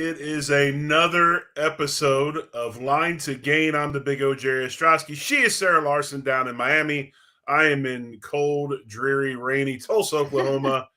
It is another episode of Line to Gain. I'm the big O, Jerry Ostroski. She is Sara Larson down in Miami. I am in cold, dreary, rainy Tulsa, Oklahoma.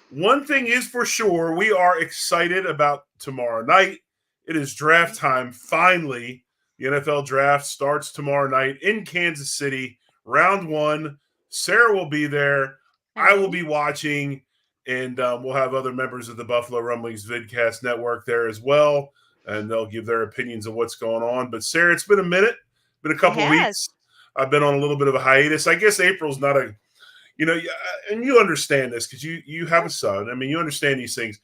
One thing is for sure, we are excited about tomorrow night. It is draft time, finally. The NFL draft starts tomorrow night in Kansas City, round one. Sara will be there. I will Alrighty. be watching, and we'll have other members of the Buffalo Rumblings Vidcast Network there as well, and they'll give their opinions of what's going on. But, Sara, it's been a minute, been a It couple has. weeks. I've been on a little bit of a hiatus. I guess April's not a and you understand this because you have a son. I mean, you understand these things.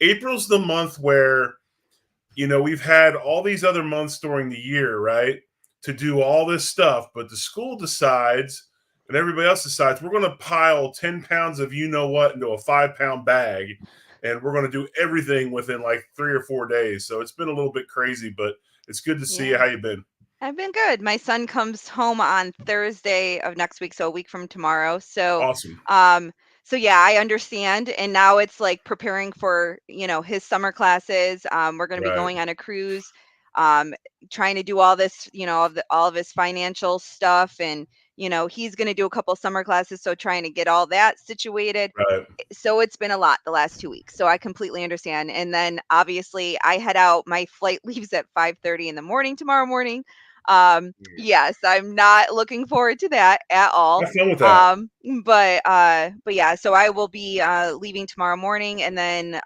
April's the month where we've had all these other months during the year, right, to do all this stuff, but the school decides and everybody else decides we're going to pile 10 pounds of what into a 5-pound bag, and we're going to do everything within like 3 or 4 days. So it's been a little bit crazy, but it's good to see you. Yeah. How you been? I've been good. My son comes home on Thursday of next week, so a week from tomorrow. So, Awesome. um, so yeah, I understand. And now it's like preparing for, his summer classes. We're going to be Right. going on a cruise, um, trying to do all this, all of his financial stuff. And, he's going to do a couple summer classes. So trying to get all that situated. Right. So it's been a lot the last 2 weeks. So I completely understand. And then obviously I head out. My flight leaves at 5:30 in the morning tomorrow morning. Yes, I'm not looking forward to that at all. Have fun with that. But yeah, so I will be leaving tomorrow morning, and then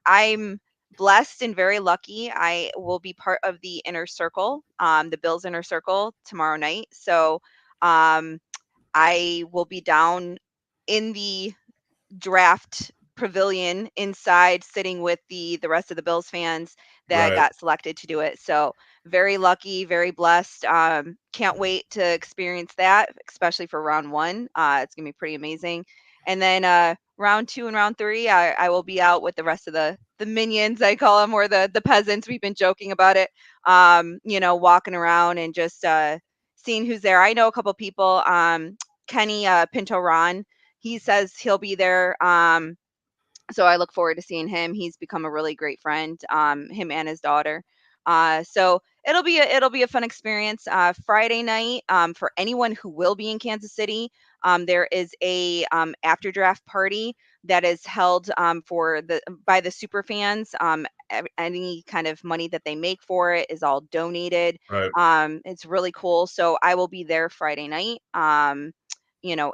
I'm blessed and very lucky. I will be part of the inner circle, the Bills inner circle tomorrow night. So um I will be down in the draft pavilion inside sitting with the rest of the Bills fans that Right. got selected to do it. So very lucky, very blessed. Can't wait to experience that, especially for round one. It's gonna be pretty amazing. And then round two and round three, I will be out with the rest of the minions, I call them, or the peasants. We've been joking about it. Walking around and just seeing who's there. I know a couple people. Kenny Pinto Ron, he says he'll be there. So I look forward to seeing him. He's become a really great friend. Him and his daughter. So it'll be a fun experience. Friday night, for anyone who will be in Kansas City, there is a after draft party that is held for the by the super fans. Any kind of money that they make for it is all donated. Right. It's really cool. So I will be there Friday night.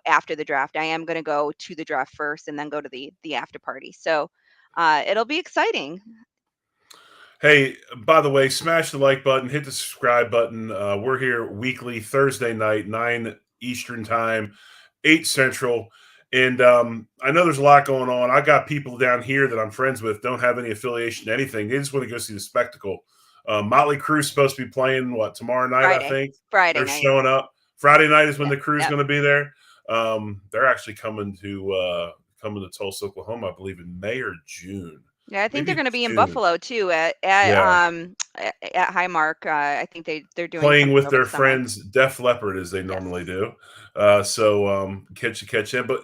After the draft. I am going to go to the draft first and then go to the after party. So it'll be exciting. Hey, by the way, smash the like button, hit the subscribe button. We're here weekly, Thursday night, 9 Eastern Time, 8 Central. And I know there's a lot going on. I got people down here that I'm friends with, don't have any affiliation to anything. They just want to go see the spectacle. Motley Crue's supposed to be playing, tomorrow night, I Friday. think. Friday They're night. showing up. Friday night is when Yep. the crew's Yep. going to be there. They're actually coming to Tulsa, Oklahoma, I believe, in May or June. Yeah, I think they're Maybe going to it's be in June. Buffalo too at Yeah. Highmark. I think they're doing Playing something with over their the summer. friends Def Leppard as they normally Yes. do. So catch in. But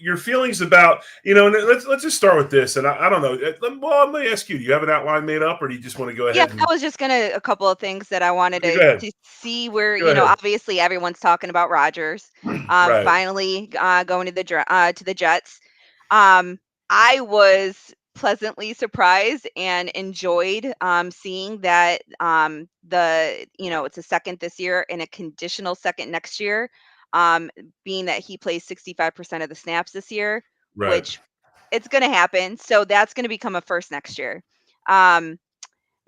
your feelings about and let's just start with this. And I don't know. Well, let me ask you: do you have an outline made up, or do you just want to go Yeah, ahead I and was just gonna a couple of things that I wanted okay, go ahead? to see where, Go ahead. obviously everyone's talking about Rodgers. Right. Finally going to the Jets. Um, I was pleasantly surprised and enjoyed seeing that it's a second this year and a conditional second next year. Being that he plays 65% of the snaps this year, Right. which it's going to happen. So that's going to become a first next year. Um,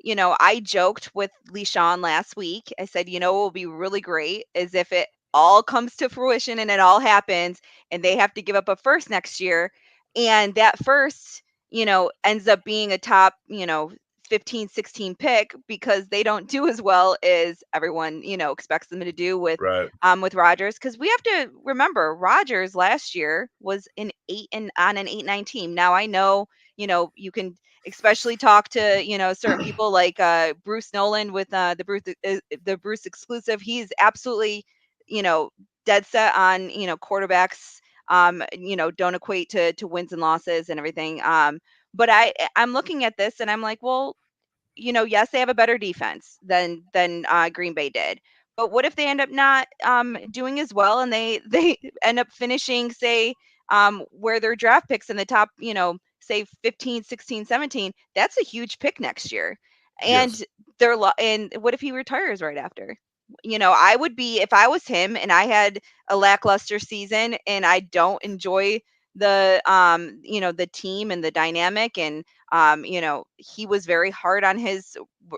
I joked with Lishawn last week. I said, what will be really great is if it all comes to fruition and it all happens and they have to give up a first next year. And that first, ends up being a top, 15, 16 pick because they don't do as well as everyone, expects them to do Right. with Rodgers. Because we have to remember Rodgers last year was on an 8-9 team. Now I know, you can especially talk to certain people like Bruce Nolan with the Bruce exclusive. He's absolutely you know dead set on quarterbacks don't equate to wins and losses and everything. But I'm looking at this and I'm like, well, yes, they have a better defense than Green Bay did. But what if they end up not doing as well and they end up finishing, say, where their draft picks in the top, say 15, 16, 17? That's a huge pick next year. And Yes. and what if he retires right after? I would be, if I was him and I had a lackluster season and I don't enjoy the team and the dynamic, and he was very hard on his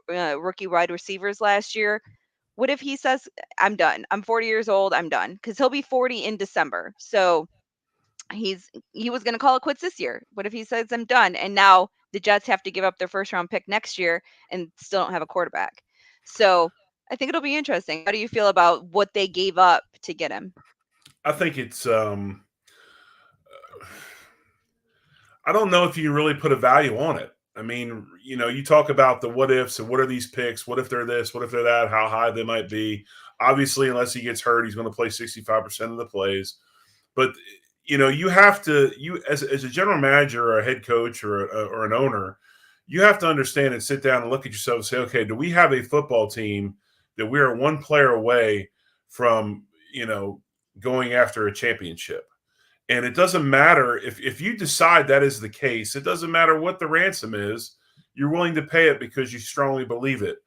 rookie wide receivers last year. What if he says, I'm done? I'm 40 years old. I'm done, because he'll be 40 in December. So he was going to call it quits this year. What if he says, I'm done? And now the Jets have to give up their first round pick next year and still don't have a quarterback. So I think it'll be interesting. How do you feel about what they gave up to get him? I think it's I don't know if you really put a value on it. I mean, you talk about the what ifs and what are these picks? What if they're this? What if they're that? How high they might be? Obviously, unless he gets hurt, he's going to play 65% of the plays. But you have to, as a general manager or a head coach or an owner, you have to understand and sit down and look at yourself and say, okay, do we have a football team that we are one player away from going after a championship? And it doesn't matter if you decide that is the case, it doesn't matter what the ransom is, you're willing to pay it because you strongly believe it.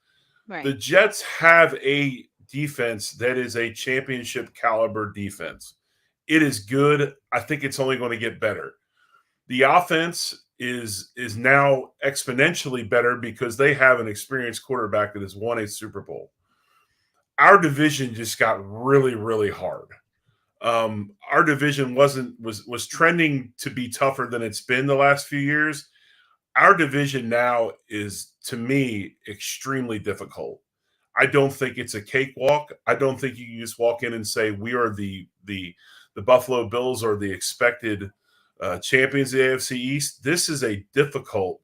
The Right. Jets have a defense that is a championship caliber defense. It is good. I think it's only going to get better. The offense is now exponentially better because they have an experienced quarterback that has won a Super Bowl. Our division just got really, really hard. Our division was trending to be tougher than it's been the last few years. Our division now is, to me, extremely difficult. I don't think it's a cakewalk. I don't think you can just walk in and say we are the Buffalo Bills are the expected champions of the AFC East. This is a difficult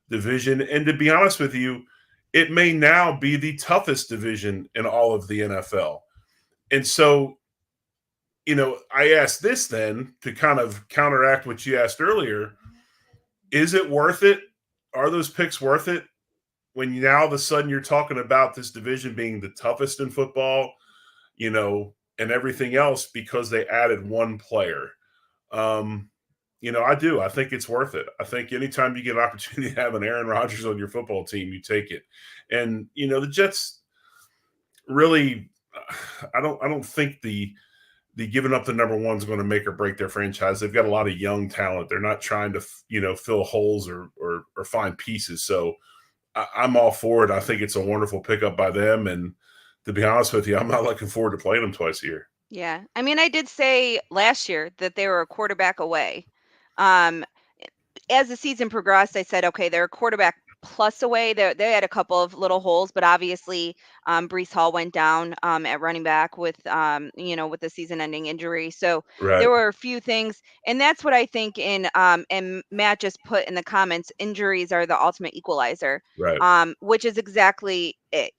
division, and to be honest with you, it may now be the toughest division in all of the NFL. And so I asked this then to kind of counteract what you asked earlier. Is it worth it? Are those picks worth it? When now all of a sudden you're talking about this division being the toughest in football, and everything else because they added one player. Um, I do. I think it's worth it. I think anytime you get an opportunity to have an Aaron Rodgers on your football team, you take it. And the Jets really, I don't think the giving up the number one is going to make or break their franchise. They've got a lot of young talent. They're not trying to fill holes or find pieces. So I'm all for it. I think it's a wonderful pickup by them. And to be honest with you, I'm not looking forward to playing them twice a year. Yeah. I mean, I did say last year that they were a quarterback away. Um, as the season progressed, I said, okay, they're a quarterback plus away. They had a couple of little holes, but obviously, Brees Hall went down at running back with the season-ending injury. So Right. there were a few things, and that's what I think. And Matt just put in the comments, injuries are the ultimate equalizer, Right. which is exactly it.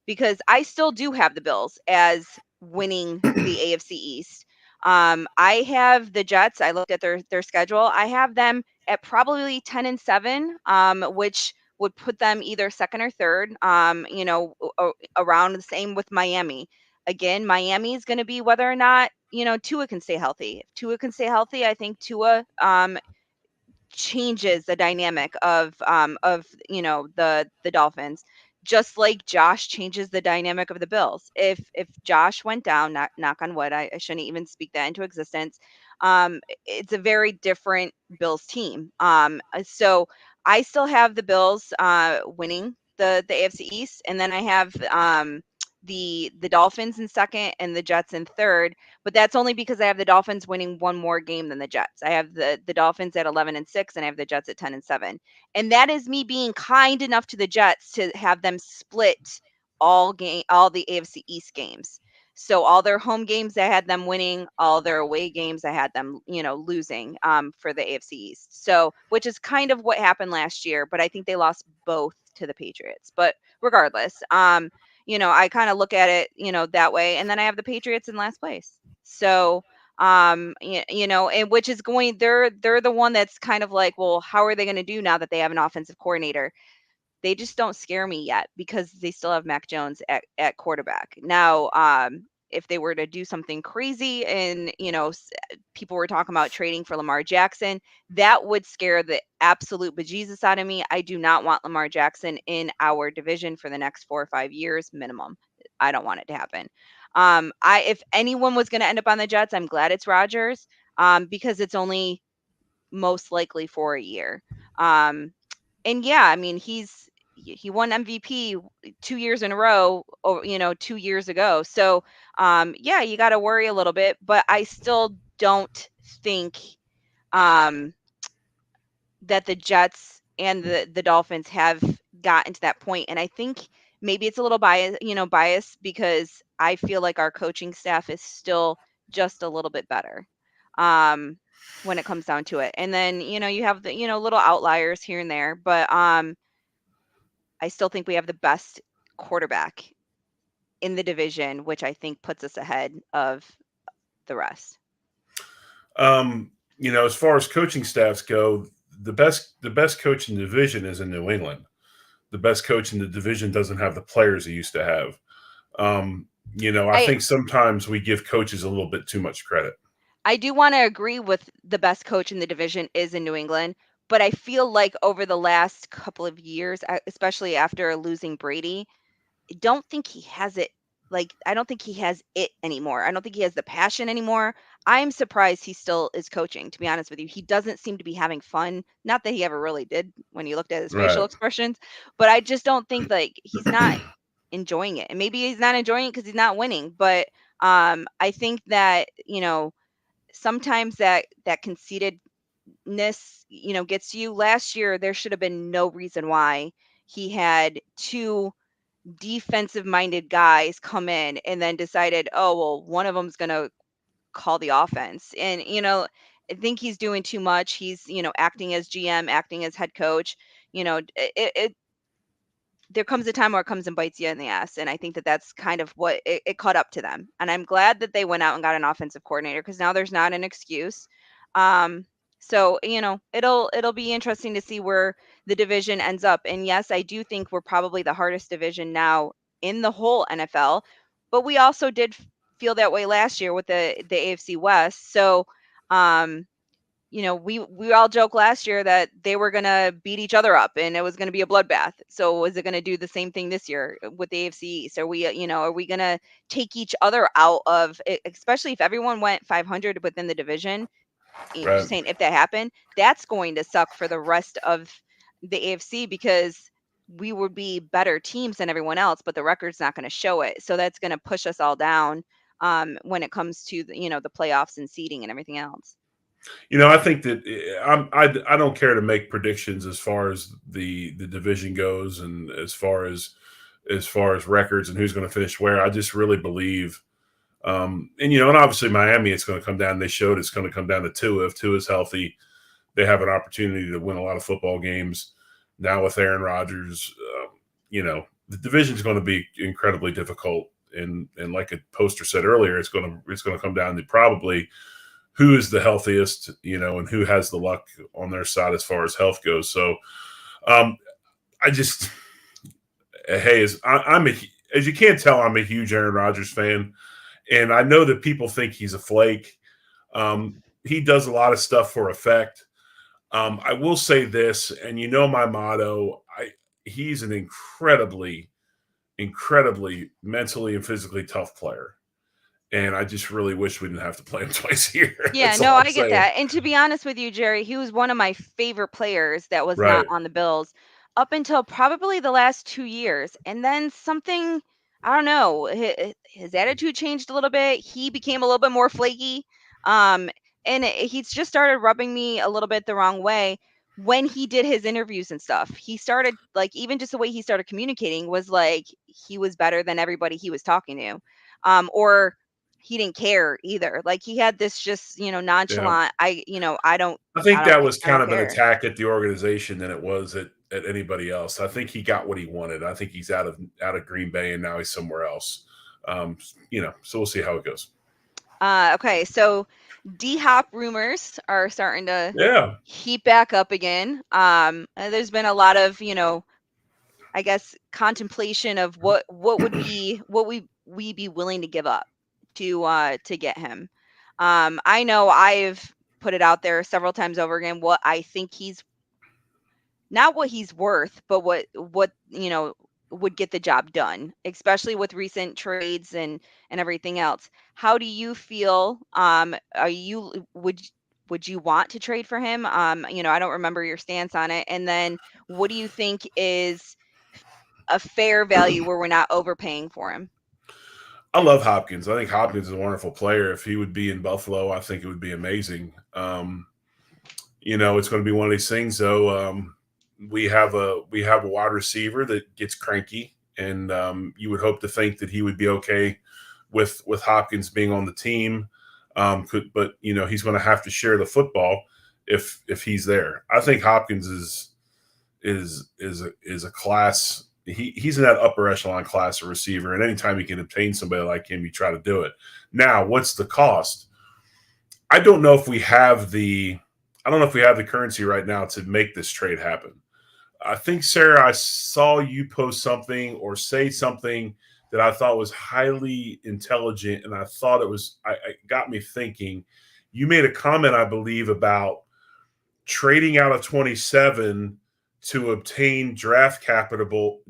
Because I still do have the Bills as winning the AFC East. I have the Jets. I looked at their schedule. I have them at probably 10-7, which would put them either second or third. Around the same with Miami. Again, Miami is going to be whether or not Tua can stay healthy. If Tua can stay healthy, I think Tua changes the dynamic of the Dolphins, just like Josh changes the dynamic of the Bills. If Josh went down, knock on wood, I shouldn't even speak that into existence. It's a very different Bills team. So I still have the Bills winning the AFC East, and then I have the Dolphins in second and the Jets in third, but that's only because I have the Dolphins winning one more game than the Jets. I have the Dolphins at 11-6, and I have the Jets at 10-7. And that is me being kind enough to the Jets to have them split all the AFC East games. So all their home games I had them winning, all their away games I had them, losing for the AFC East. So which is kind of what happened last year, but I think they lost both to the Patriots. But regardless, I kind of look at it, that way. And then I have the Patriots in last place. So And which is they're the one that's kind of like, well, how are they going to do now that they have an offensive coordinator? They just don't scare me yet because they still have Mac Jones at quarterback. Now, if they were to do something crazy and, people were talking about trading for Lamar Jackson, that would scare the absolute bejesus out of me. I do not want Lamar Jackson in our division for the next 4 or 5 years minimum. I don't want it to happen. If anyone was going to end up on the Jets, I'm glad it's Rodgers, because it's only most likely for a year. And yeah, I mean, he won MVP 2 years in a row, or 2 years ago. So yeah, you got to worry a little bit, but I still don't think um, that the Jets and the Dolphins have gotten to that point. And I think maybe it's a little bias because I feel like our coaching staff is still just a little bit better. When it comes down to it. And then, you have the, little outliers here and there, but I still think we have the best quarterback in the division, which I think puts us ahead of the rest. As far as coaching staffs go, the best coach in the division is in New England. The best coach in the division doesn't have the players he used to have. I I think sometimes we give coaches a little bit too much credit. I do want to agree with the best coach in the division is in New England, but I feel like over the last couple of years, especially after losing Brady, don't think he has it. Like, I don't think he has it anymore. I don't think he has the passion anymore. I'm surprised he still is coaching, to be honest with you. He doesn't seem to be having fun. Not that he ever really did when you looked at his facial Right. expressions, but I just don't think like he's not enjoying it. And maybe he's not enjoying it because he's not winning. But I think that, sometimes that conceitedness, gets you. Last year, there should have been no reason why he had two defensive minded guys come in and then decided, oh, well, one of them's going to call the offense. And, I think he's doing too much. He's, acting as GM, acting as head coach. There comes a time where it comes and bites you in the ass. And I think that that's kind of what it caught up to them. And I'm glad that they went out and got an offensive coordinator because now there's not an excuse. Um, so it'll be interesting to see where the division ends up. And yes, I do think we're probably the hardest division now in the whole NFL, but we also did feel that way last year with the AFC West. So um, we all joke last year that they were going to beat each other up and it was going to be a bloodbath. So is it going to do the same thing this year with the AFC East? Are we going to take each other out of it, especially if everyone went 500 within the division? Right. Saying if that happened, that's going to suck for the rest of the AFC because we would be better teams than everyone else, but the record's not going to show it. So that's going to push us all down when it comes to the playoffs and seeding and everything else. I think that I don't care to make predictions as far as the division goes, and as far as records and who's going to finish where. I just really believe, and obviously Miami, it's going to come down. They showed it's going to come down to Tua. If Tua is healthy, they have an opportunity to win a lot of football games. Now with Aaron Rodgers, the division is going to be incredibly difficult. And like a poster said earlier, it's going to come down to probably who is the healthiest, and who has the luck on their side as far as health goes. So, I just, hey, as you can't tell, I'm a huge Aaron Rodgers fan, and I know that people think he's a flake. He does a lot of stuff for effect. I will say this, and my motto. He's an incredibly, incredibly mentally and physically tough player. And I just really wish we didn't have to play him twice a year. Yeah, That's no, all I'm I get saying. that. And to be honest with you, Jerry, he was one of my favorite players that was not Right. on the Bills up until probably the last 2 years. And then something, I don't know, his attitude changed a little bit. He became a little bit more flaky. Um, and he's just started rubbing me a little bit the wrong way when he did his interviews and stuff. He started, like, even just the way he started communicating was like he was better than everybody he was talking to. Or he didn't care either. Like he had this just, Yeah. nonchalant, I think that was I kind don't of an care. attack at the organization than it was at anybody else. I think he got what he wanted. I think he's out of Green Bay and now he's somewhere else. So we'll see how it goes. Okay, so D Hop rumors are starting to Yeah. heat back up again. There's been a lot of, I guess, contemplation of what would be what we be willing to give up to get him. I know I've put it out there several times over again what I think he's not what he's worth, but what would get the job done, especially with recent trades and everything else. How do you feel? Are you would you want to trade for him? I don't remember your stance on it. And then what do you think is a fair value where we're not overpaying for him? I love Hopkins. I think Hopkins is a wonderful player. If he would be in Buffalo, I think it would be amazing. It's going to be one of these things, though. We have a wide receiver that gets cranky, and you would hope to think that he would be okay with Hopkins being on the team. But he's going to have to share the football if he's there. I think Hopkins is a class. He's in that upper echelon class of receiver, and anytime you can obtain somebody like him, you try to do it. Now, what's the cost? I don't know if we have the I don't know if we have the currency right now to make this trade happen. I think, Sarah, I saw you post something or say something that I thought was highly intelligent, and I thought it got me thinking. You made a comment, I believe, about trading out of 27 to obtain draft capital,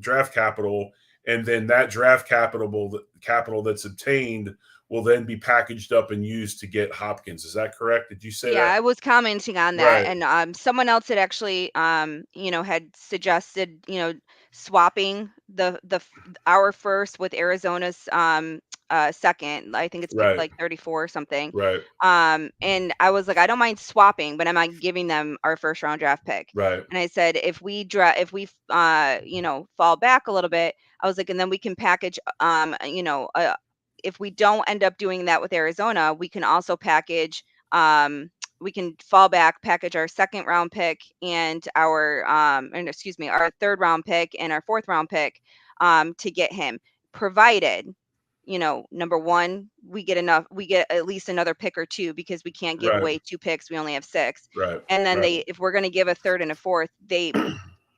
and then that capital that's obtained will then be packaged up and used to get Hopkins. Is that correct? Did you say Yeah, that? I was commenting on that, Right, and someone else had actually, had suggested, swapping our first with Arizona's second. I think it's picked right, like 34 or something. right, And I was like, I don't mind swapping, but am I giving them our first round draft pick? right, And I said, if we fall back a little bit, I was like, and then we can package, if we don't end up doing that with Arizona, we can also package um we can fall back, package our second round pick and our third round pick and our fourth round pick to get him, provided, number one, we get at least another pick or two because we can't give right, away two picks. We only have six. right, And then right, if we're going to give a third and a fourth, they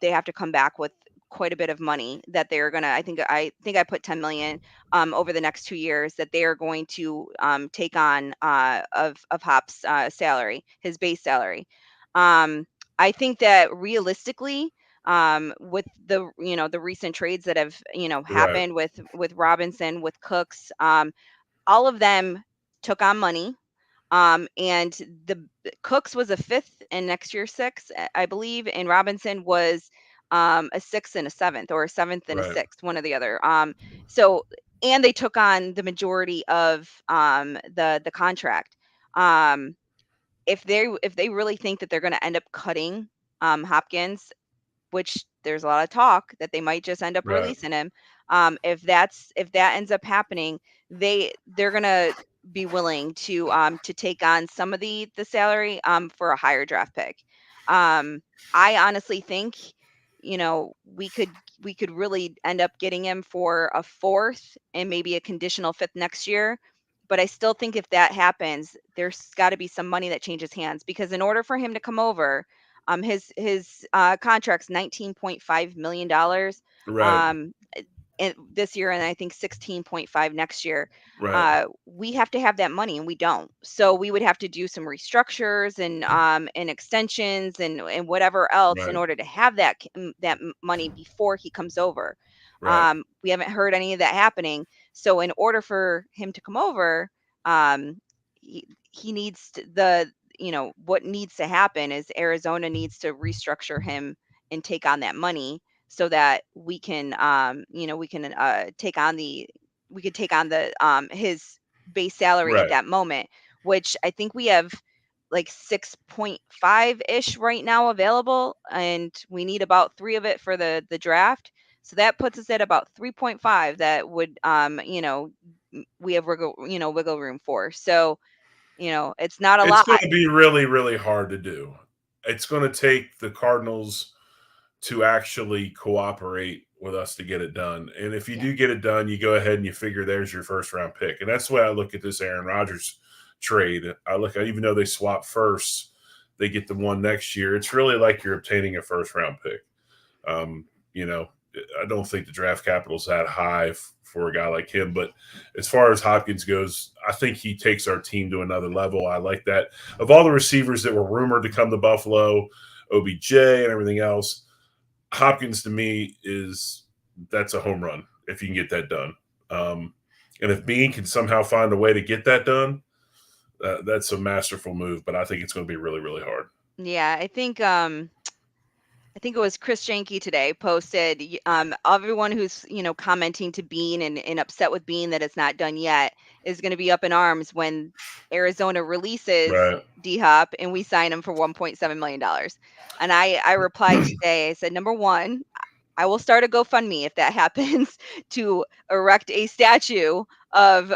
have to come back with quite a bit of money that they're gonna. I think I put 10 million over the next 2 years that they are going to take on of Hop's salary, his base salary. Um, I think that realistically, with the recent trades that have right, happened with Robinson, with Cooks, all of them took on money. And the Cooks was a fifth and next year sixth, I believe, and Robinson was a sixth and a seventh, or a seventh and a right, sixth, one or the other. So and they took on the majority of the contract. Um, if they really think that they're going to end up cutting Hopkins, which there's a lot of talk that they might just end up right, releasing him. If that ends up happening, they're gonna be willing to take on some of the salary for a higher draft pick. Um, I honestly think we could really end up getting him for a fourth and maybe a conditional fifth next year. But I still think if that happens, there's got to be some money that changes hands, because in order for him to come over, his contract's $19.5 million right, this year, and I think 16.5 next year. right, We have to have that money, and we don't. So we would have to do some restructures and extensions and whatever else in right, order to have that money before he comes over. right, We haven't heard any of that happening. So in order for him to come over, um, he needs what needs to happen is Arizona needs to restructure him and take on that money so that we could take on the his base salary at right. that moment, which I think we have like 6.5 ish right now available, and we need about three of it for the draft. So that puts us at about 3.5 that would we have wiggle room for. So it's not a It's lot. going to be really, really hard to do. It's going to take the Cardinals to actually cooperate with us to get it done. And if you Yeah. do get it done, you go ahead and you figure there's your first round pick. And that's the way I look at this Aaron Rodgers trade. I look at, even though they swap first, they get the one next year. It's really like you're obtaining a first round pick. You know, I don't think the draft capital's that high for a guy like him. But as far as Hopkins goes, I think he takes our team to another level. I like that. Of all the receivers that were rumored to come to Buffalo, OBJ and everything else, Hopkins to me that's a home run if you can get that done. And if Bean can somehow find a way to get that done, that's a masterful move. But I think it's going to be really, really hard. Yeah, I think it was Chris Jenke today posted everyone who's commenting to Bean and upset with Bean that it's not done yet is going to be up in arms when Arizona releases Right. D Hop and we sign him for $1.7 million. And I replied today. I said, number one, I will start a GoFundMe if that happens to erect a statue of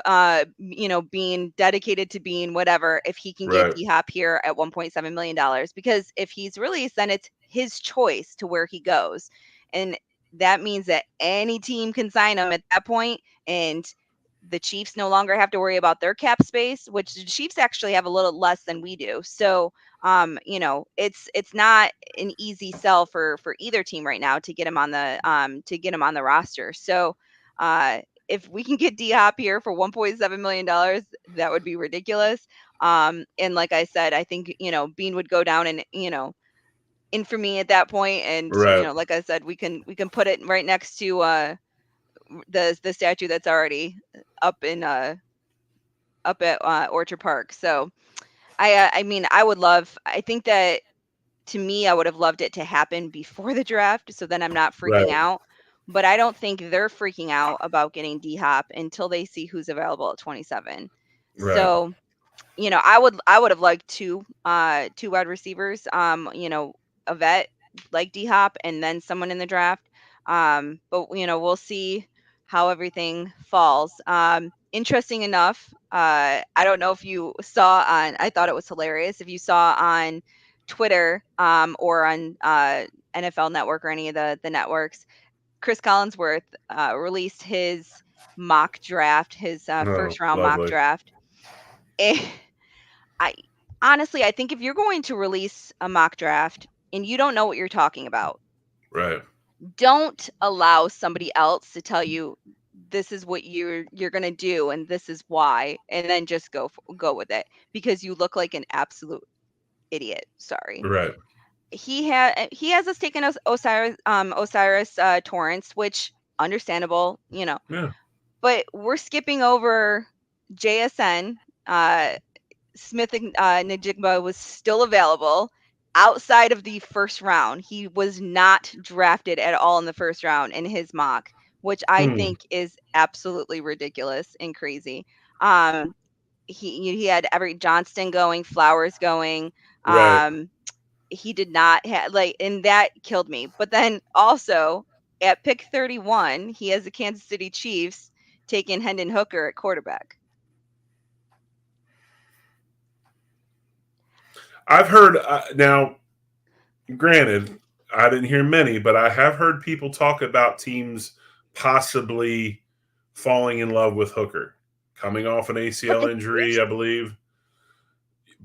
being dedicated to being whatever if he can get Right. D Hop here at $1.7 million, because if he's released, then it's his choice to where he goes. And that means that any team can sign him at that point, and the Chiefs no longer have to worry about their cap space, which the Chiefs actually have a little less than we do. So it's not an easy sell for either team right now to get him on the roster. So if we can get D Hop here for $1.7 million, that would be ridiculous. And like I said, I think Bean would go down and infamy at that point, and Right. like I said, we can put it right next to the statue that's already up at Orchard Park. So I mean, I think that, to me, I would have loved it to happen before the draft, so then I'm not freaking Right. out. But I don't think they're freaking out about getting D Hop until they see who's available at 27. Right. So I would have liked two wide receivers, a vet like D Hop and then someone in the draft. But we'll see how everything falls. Interesting enough, I don't know if you saw I thought it was hilarious if you saw on Twitter or on NFL Network or any of the networks. Chris Collinsworth released his mock draft, his Oh, first round mock lovely. draft. I honestly, I think if you're going to release a mock draft and you don't know what you're talking about, Right. don't allow somebody else to tell you this is what you're going to do and this is why, and then just go with it, because you look like an absolute idiot. Sorry. Right. He has us taking Osiris Torrance, which understandable, Yeah. but we're skipping over JSN. Smith Najigba was still available outside of the first round. He was not drafted at all in the first round in his mock, which I Hmm. think is absolutely ridiculous and crazy. Um, he had Everett Johnston going, Flowers going. Right. He did not have, and that killed me. But then also at pick 31, he has the Kansas City Chiefs taking Hendon Hooker at quarterback. I've heard now. Granted, I didn't hear many, but I have heard people talk about teams possibly falling in love with Hooker, coming off an But ACL the injury, Chiefs, I believe.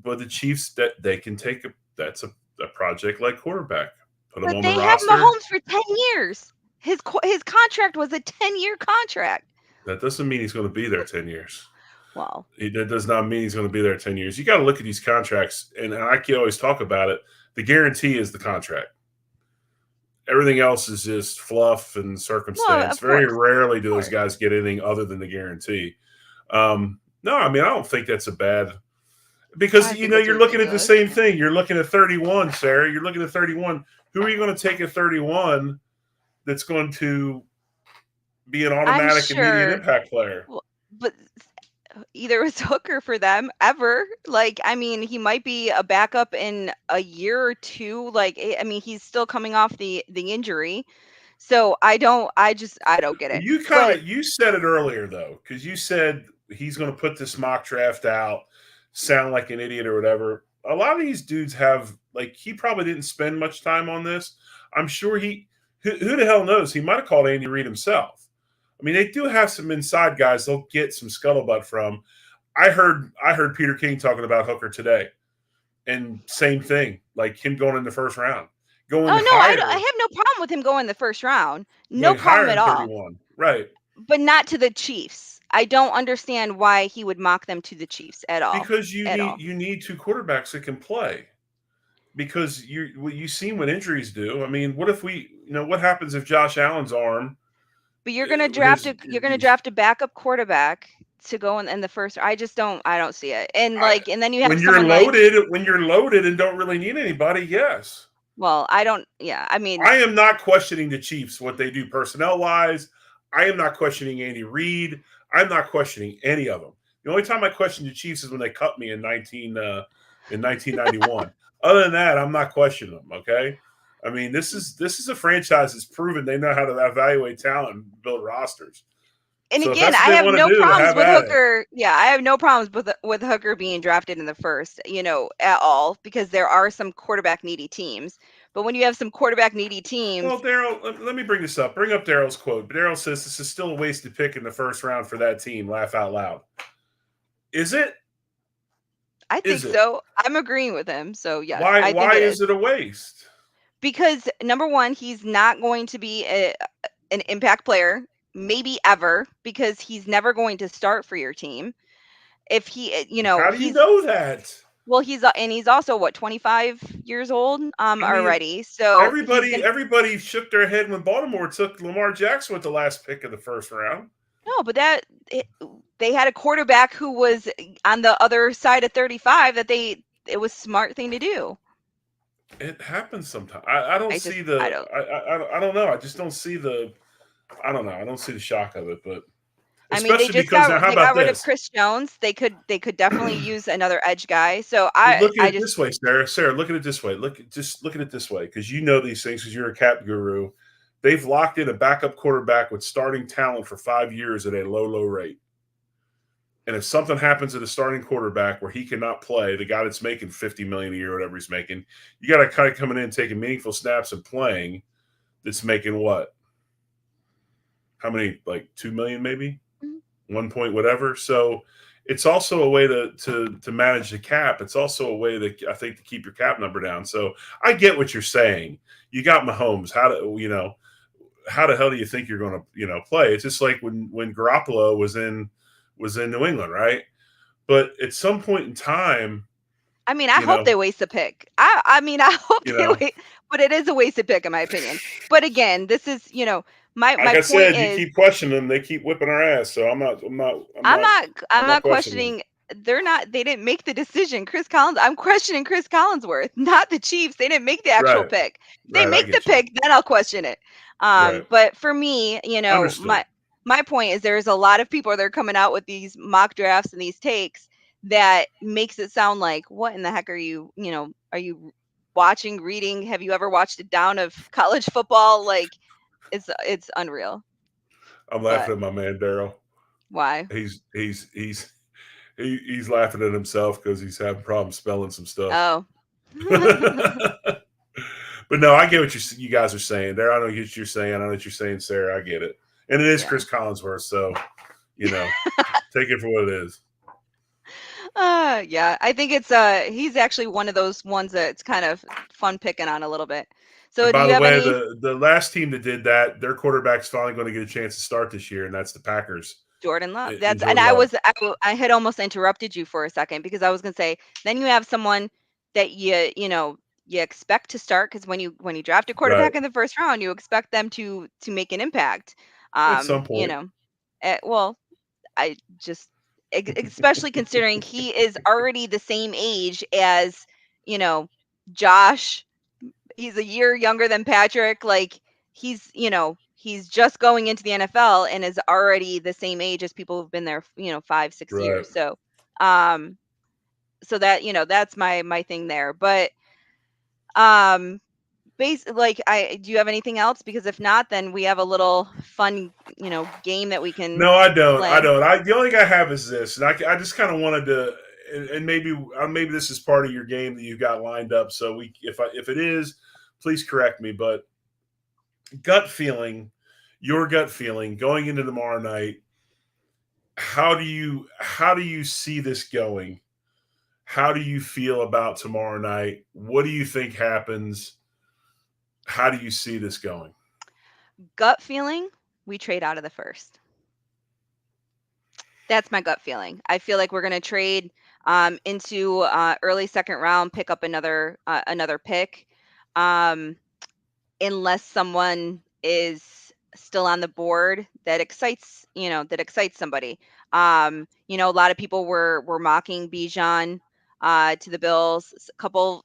But the Chiefs, that they can take that's a project like quarterback, put them but on the they have roster. Mahomes for 10 years. His contract was a 10-year contract. That doesn't mean he's going to be there 10 years. Well, That does not mean he's going to be there 10 years. You got to look at these contracts, and I can always talk about it. The guarantee is the contract. Everything else is just fluff and well, circumstance. of Very course, rarely do of those course. guys get anything other than the guarantee. No, I mean I don't think that's a bad, because I think it's you're looking at the ridiculous. same thing. You're looking at 31, Sarah. You're looking at 31. Who are you going to take at 31 that's going to be an I'm automatic immediate sure, impact player? but either it's Hooker for them ever. I mean, he might be a backup in a year or two. I mean, he's still coming off the injury. So I don't get Well, it. But you said it earlier though, because you said he's going to put this mock draft out, sound like an idiot or whatever. A lot of these dudes have, like, he probably didn't spend much time on this. I'm sure who the hell knows? He might have called Andy Reid himself. I mean, they do have some inside guys they'll get some scuttlebutt from. I heard Peter King talking about Hooker today, and same thing, like him going in the first round, going Oh no, I higher, have no problem with him going the first round. No going problem higher at than all. 31. Right. But not to the Chiefs. I don't understand why he would mock them to the Chiefs at all. Because At all. you need two quarterbacks that can play. Because you've seen what injuries do. I mean, what if what happens if Josh Allen's arm But you're gonna his, draft a backup quarterback to go in the first. I don't see it. And and then you have when you're someone like, loaded and don't really need anybody, yes. well, I don't. Yeah, I mean, I am not questioning the Chiefs, what they do personnel wise. I am not questioning Andy Reid. I'm not questioning any of them. The only time I question the Chiefs is when they cut me in 1991. Other than that, I'm not questioning them. Okay, I mean this is a franchise that's proven they know how to evaluate talent and build rosters. and So if again, that's what I they have want to no do, problems have with at it. Hooker. Yeah, I have no problems with Hooker being drafted in the first, at all, because there are some quarterback needy teams. But when you have some quarterback needy teams, Well, Daryl, let me bring this up. Bring up Daryl's quote. Daryl says this is still a wasted pick in the first round for that team. Laugh out loud. Is it? I think Is it? so. I'm agreeing with him. So yes, I think Why it is is. it a waste? Because number one, he's not going to be an impact player, maybe ever, because he's never going to start for your team. If he, How do you know that? he's also what, 25 years old I mean, already. So everybody shook their head when Baltimore took Lamar Jackson with the last pick of the first round. no, but they had a quarterback who was on the other side of 35 it was a smart thing to do. It happens sometimes. I don't I just see I the. don't I don't know. I just don't see the. I don't know. I don't see the shock of it, but I mean, especially because now, how they about got rid of this? Chris Jones. They could definitely use another edge guy. So Well, look at I it just this way, Sarah. Sarah, look at it this way. Look at it this way, because you know these things because you're a cap guru. They've locked in a backup quarterback with starting talent for 5 years at a low rate. And if something happens at a starting quarterback where he cannot play, the guy that's making $50 million a year, whatever he's making, you got a guy coming in, taking meaningful snaps and playing. That's making what? How many? Like 2 million, maybe 1 point, whatever. So it's also a way to manage the cap. It's also a way that I think to keep your cap number down. So I get what you're saying. You got Mahomes. How the hell do you think you're going to play? It's just like when Garoppolo was in New England, right? But at some point in time, I mean, I hope they waste a pick. I mean, I hope you they know, wait, but it is a wasted pick in my opinion. But again, this is, my like I point said, you is, keep questioning them, they keep whipping our ass. So I'm I'm not not questioning. questioning. They didn't make the decision. Chris Collins, I'm questioning Chris Collinsworth, not the Chiefs. They didn't make the actual Right, pick. If they right. I make the get you. pick, then I'll question it. Right, But for me, understood. my point is there's a lot of people that are coming out with these mock drafts and these takes that makes it sound like, what in the heck are you, are you watching, reading? Have you ever watched a down of college football? Like it's unreal. I'm But laughing at my man Daryl. why? He's laughing at himself because he's having problems spelling some stuff. Oh. But no, I get what you guys are saying there. I know what you're saying. I know what you're saying, Sarah. I get it. And it is Yeah. Chris Collinsworth, so take it for what it is. Yeah, I think it's he's actually one of those ones that's kind of fun picking on a little bit. So And do by you the have way, any the last team that did that, their quarterback's finally going to get a chance to start this year, and that's the Packers. Jordan Love? And That's and Jordan Love. I had almost interrupted you for a second because I was going to say then you have someone that you expect to start because when you draft a Right. quarterback in the first round, you expect them to make an impact. At some point. Well, I just especially considering he is already the same age as, you know, Josh. He's a year younger than Patrick. Like he's just going into the NFL and is already the same age as people who've been there, 5, 6 Right. years. So, so that, that's my thing there. But like do you have anything else? Because if not, then we have a little fun, game that we can No, I don't. I play. don't. The only thing I have is this, and I just kind of wanted to, and maybe this is part of your game that you got lined up. So if it is, please correct me. But gut feeling, your gut feeling going into tomorrow night. How do you see this going? How do you feel about tomorrow night? What do you think happens? How do you see this going? Gut feeling, we trade out of the first. That's my gut feeling. I feel like we're going to trade into early second round, pick up another pick, um, unless someone is still on the board that excites somebody. A lot of people were mocking Bijan to the Bills. A couple,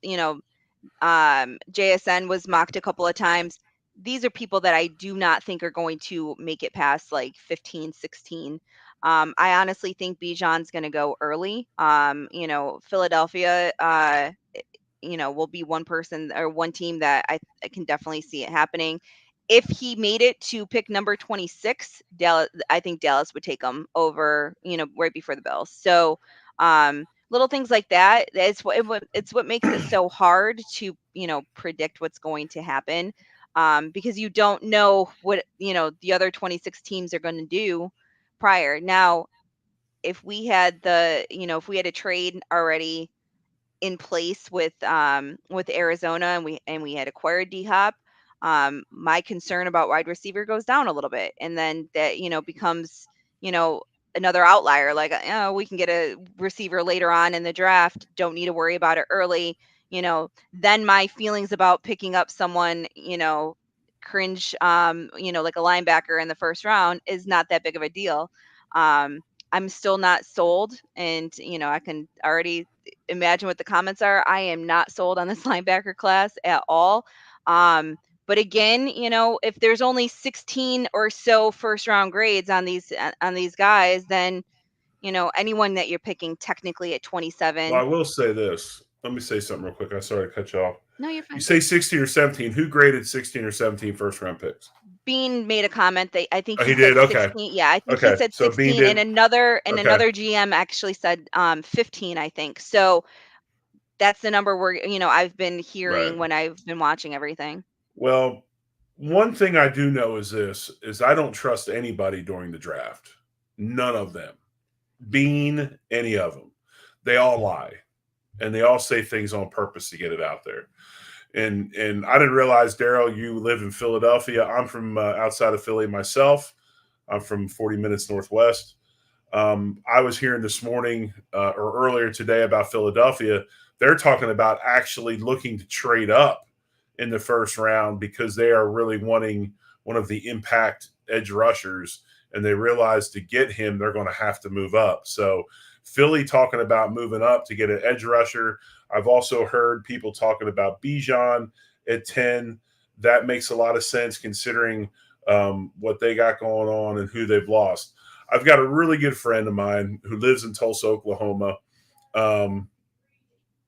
JSN was mocked a couple of times. These are people that I do not think are going to make it past like 15, 16. I honestly think Bijan's going to go early. Philadelphia, will be one person or one team that I can definitely see it happening. If he made it to pick number 26, Dallas, I think Dallas would take him over, right before the Bills. So, little things like that. It's what makes it so hard to, predict what's going to happen, because you don't know what, the other 26 teams are going to do prior. Now, if we had a trade already in place with Arizona, and we had acquired D Hop, my concern about wide receiver goes down a little bit, and then that becomes you know another outlier. Like, we can get a receiver later on in the draft. Don't need to worry about it early. Then my feelings about picking up someone cringe, like a linebacker in the first round is not that big of a deal. I'm still not sold, and I can already imagine what the comments are. I am not sold on this linebacker class at all. But again, if there's only 16 or so first round grades on these guys, then anyone that you're picking technically at Well, I 27. will say this. Let me say something real quick. I sorry to cut you off. No, you're You fine. say 16 or 17. Who graded 16 or 17 first round picks? Bean made a comment that I think Oh, he he said did. Okay. 16. Yeah, I think he Okay. said So Bean 16, and did. Okay. another GM actually said 15, I think. So that's the number I've been Right. hearing when I've been watching everything. Well, one thing I do know is this: is I don't trust anybody during the draft. None of them. Bean, any of them. They all lie, and they all say things on purpose to get it out there. And I didn't realize, Daryl, you live in Philadelphia. I'm from outside of Philly myself. I'm from 40 minutes northwest. I was hearing this morning or earlier today about Philadelphia. They're talking about actually looking to trade up in the first round because they are really wanting one of the impact edge rushers, and they realize to get him, they're going to have to move up. So Philly talking about moving up to get an edge rusher. I've also heard people talking about Bijan at 10. That makes a lot of sense considering what they got going on and who they've lost. I've got a really good friend of mine who lives in Tulsa, Oklahoma. Um,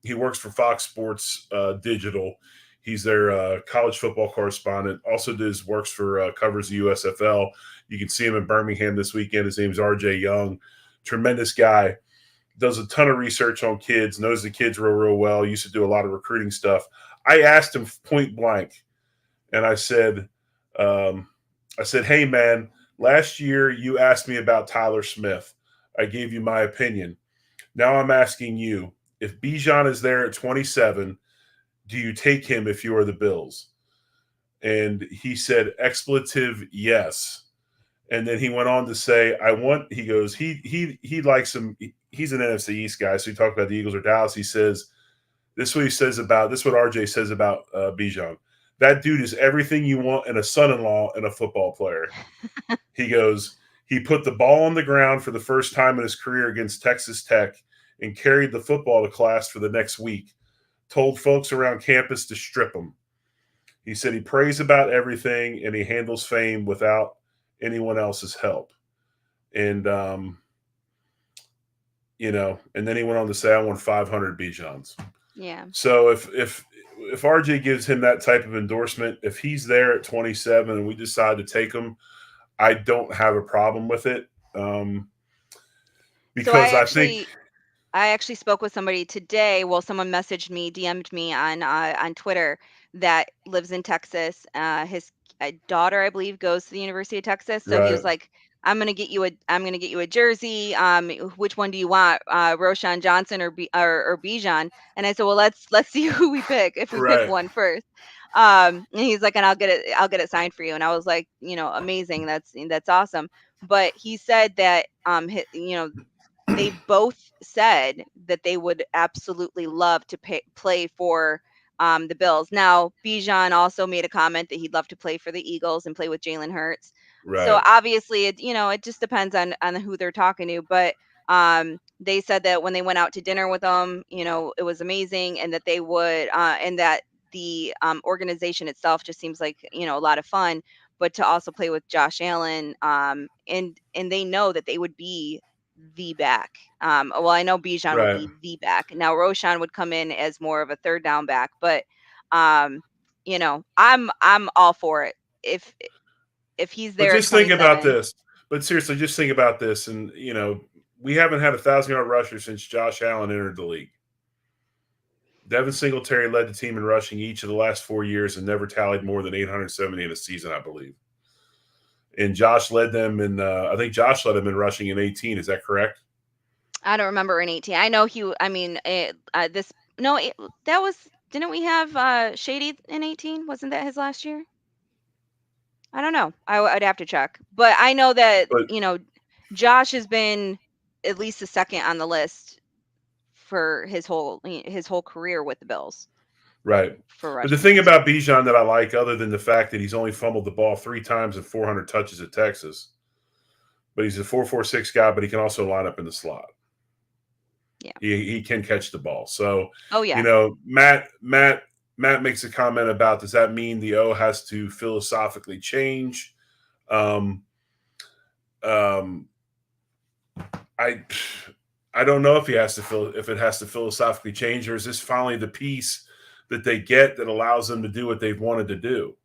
he works for Fox Sports Digital. He's their college football correspondent. Also does works for covers the USFL. You can see him in Birmingham this weekend. His name's RJ Young. Tremendous guy. Does a ton of research on kids. Knows the kids real well. Used to do a lot of recruiting stuff. I asked him point blank, and um, I said, "Hey man, last year you asked me about Tyler Smith. I gave you my opinion. Now I'm asking you, if Bijan is there at 27, do you take him if you are the Bills?" And he said, expletive, yes. And then he went on to say, he goes, he likes him. He's an NFC East guy. So he talked about the Eagles or Dallas. He says, this is what RJ says about Bijan. That dude is everything you want in a son-in-law and a football player. He goes, he put the ball on the ground for the first time in his career against Texas Tech and carried the football to class for the next week. Told folks around campus to strip him. He said he prays about everything and he handles fame without anyone else's help. And and then he went on to say, "I want 500 Bijans." Yeah. So if RJ gives him that type of endorsement, if he's there at 27 and we decide to take him, I don't have a problem with it, So I because I think actually I actually spoke with somebody today. Well, someone messaged me, DM'd me on Twitter that lives in Texas. daughter, I believe, goes to the University of Texas. So he was Right. like, I'm gonna get you a jersey. Which one do you want, Roshan Johnson or Bijan? And I said, well, let's see who we pick if we pick Right. one first. And he's like, and I'll get it signed for you. And I was like, amazing. That's awesome. But he said that they both said that they would absolutely love to play for the Bills. Now, Bijan also made a comment that he'd love to play for the Eagles and play with Jalen Hurts. So Right. obviously, it just depends on who they're talking to. But they said that when they went out to dinner with them, it was amazing, and that they would, and that the organization itself just seems like a lot of fun. But to also play with Josh Allen, and they know that they would be the back. Well, I know Bijan would Right. be the back. Now Roshan would come in as more of a third down back, but um, I'm all for it. If he's But there at just think about 27. this. But seriously, just think about this. And, we haven't had a 1,000-yard rusher since Josh Allen entered the league. Devin Singletary led the team in rushing each of the last 4 years and never tallied more than 870 in a season, I believe. And Josh led them in, I think Josh led them in rushing in 18. Is that correct? I don't remember in 18. I know he. I mean, this. No, that was. Didn't we have Shady in 18? Wasn't that his last year? I don't know. I'd have to check. But I know that But Josh has been at least the second on the list for his whole career with the Bills right. for But the rushing thing yards. about Bijan that I like, other than the fact that he's only fumbled the ball 3 times and 400 touches at Texas, but he's a 4.46 guy, but he can also line up in the slot. Yeah. He can catch the ball. So, Oh yeah. Matt makes a comment about, does that mean the O has to philosophically change? Um, um, I I don't know if if it has to philosophically change, or is this finally the piece that they get that allows them to do what they've wanted to do?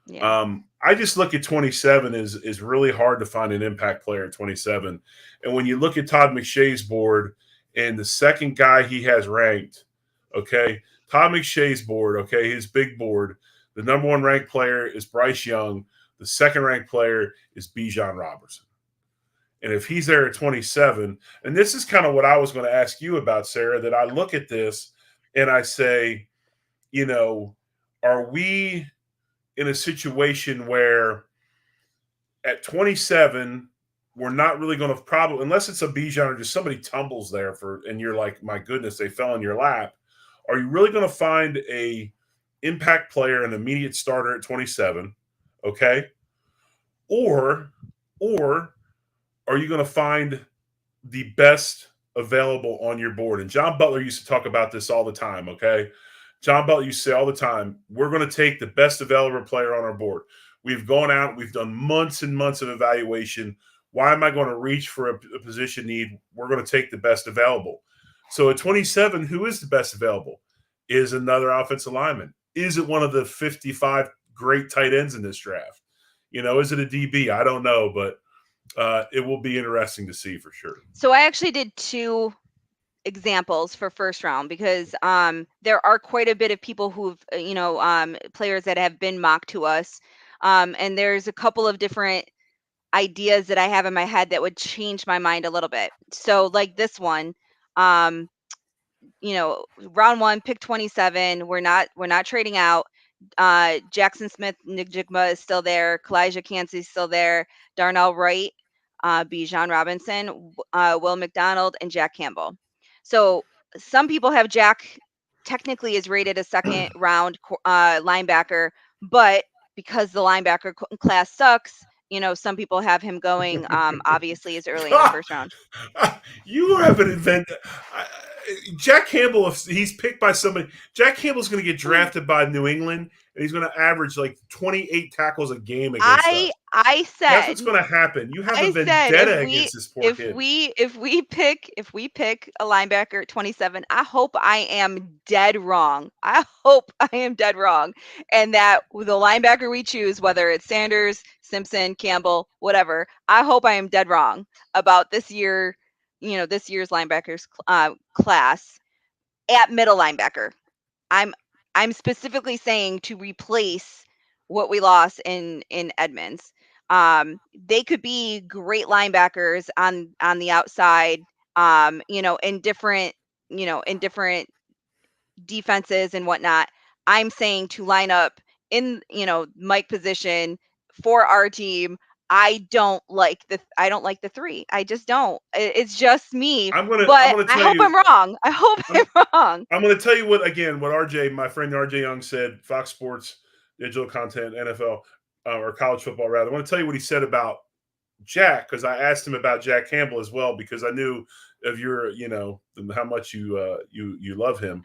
Yeah. I just look at 27 is really hard to find an impact player at 27. And when you look at Todd McShay's board and the second guy he has ranked, okay, Todd McShay's board, okay, his big board, the number one ranked player is Bryce Young. The second ranked player is Bijan Robertson. And if he's there at 27, and this is kind of what I was going to ask you about, Sarah, that I look at this and I say, are we in a situation where at 27, we're not really going to probably, unless it's a Bijan or just somebody tumbles there and you're like, my goodness, they fell in your lap. Are you really going to find a impact player, an immediate starter at 27? Okay. Or are you going to find the best available on your board? And John Butler used to talk about this all the time. Okay. John Butler used to say all the time, we're going to take the best available player on our board. We've gone out, we've done months and months of evaluation. Why am I going to reach for a position need? We're going to take the best available. So at 27, who is the best available? Is another offensive lineman? Is it one of the 55 great tight ends in this draft? Is it a DB? I don't know, but it will be interesting to see for sure. So I actually did two examples for first round because there are quite a bit of people who've players that have been mocked to us, and there's a couple of different ideas that I have in my head that would change my mind a little bit. So like this one, um, round one, pick 27. We're not trading out. Jackson Smith Njigba is still there. Kalijah Kancey is still there. Darnell Wright, Bijan Robinson, Will McDonald, and Jack Campbell. So some people have Jack technically is rated a second round linebacker, but because the linebacker class sucks, some people have him going obviously as early in the first round. You have an event. Jack Campbell, if he's picked by somebody, Jack Campbell's going to get drafted by New England, and he's going to average like 28 tackles a game against us. I That's said what's going to happen. You have a I said if vendetta we against this poor if kid. we if we pick if we pick a linebacker at 27, I hope I am dead wrong. I hope I am dead wrong, and that the linebacker we choose, whether it's Sanders, Simpson, Campbell, whatever, I hope I am dead wrong about this year. This year's linebackers class at middle linebacker. I'm I'm specifically saying to replace what we lost in Edmonds. They could be great linebackers on the outside, in different defenses and whatnot. I'm saying to line up in, Mike position for our team. I don't like the three. I just don't. It's just me, I'm but gonna I tell hope you I'm wrong. I hope I'm I'm wrong. I'm gonna tell you what RJ, my friend RJ Young said, Fox Sports digital content, NFL or college football rather. I want to tell you what he said about Jack, because I asked him about Jack Campbell as well, because I knew of your, how much you love him.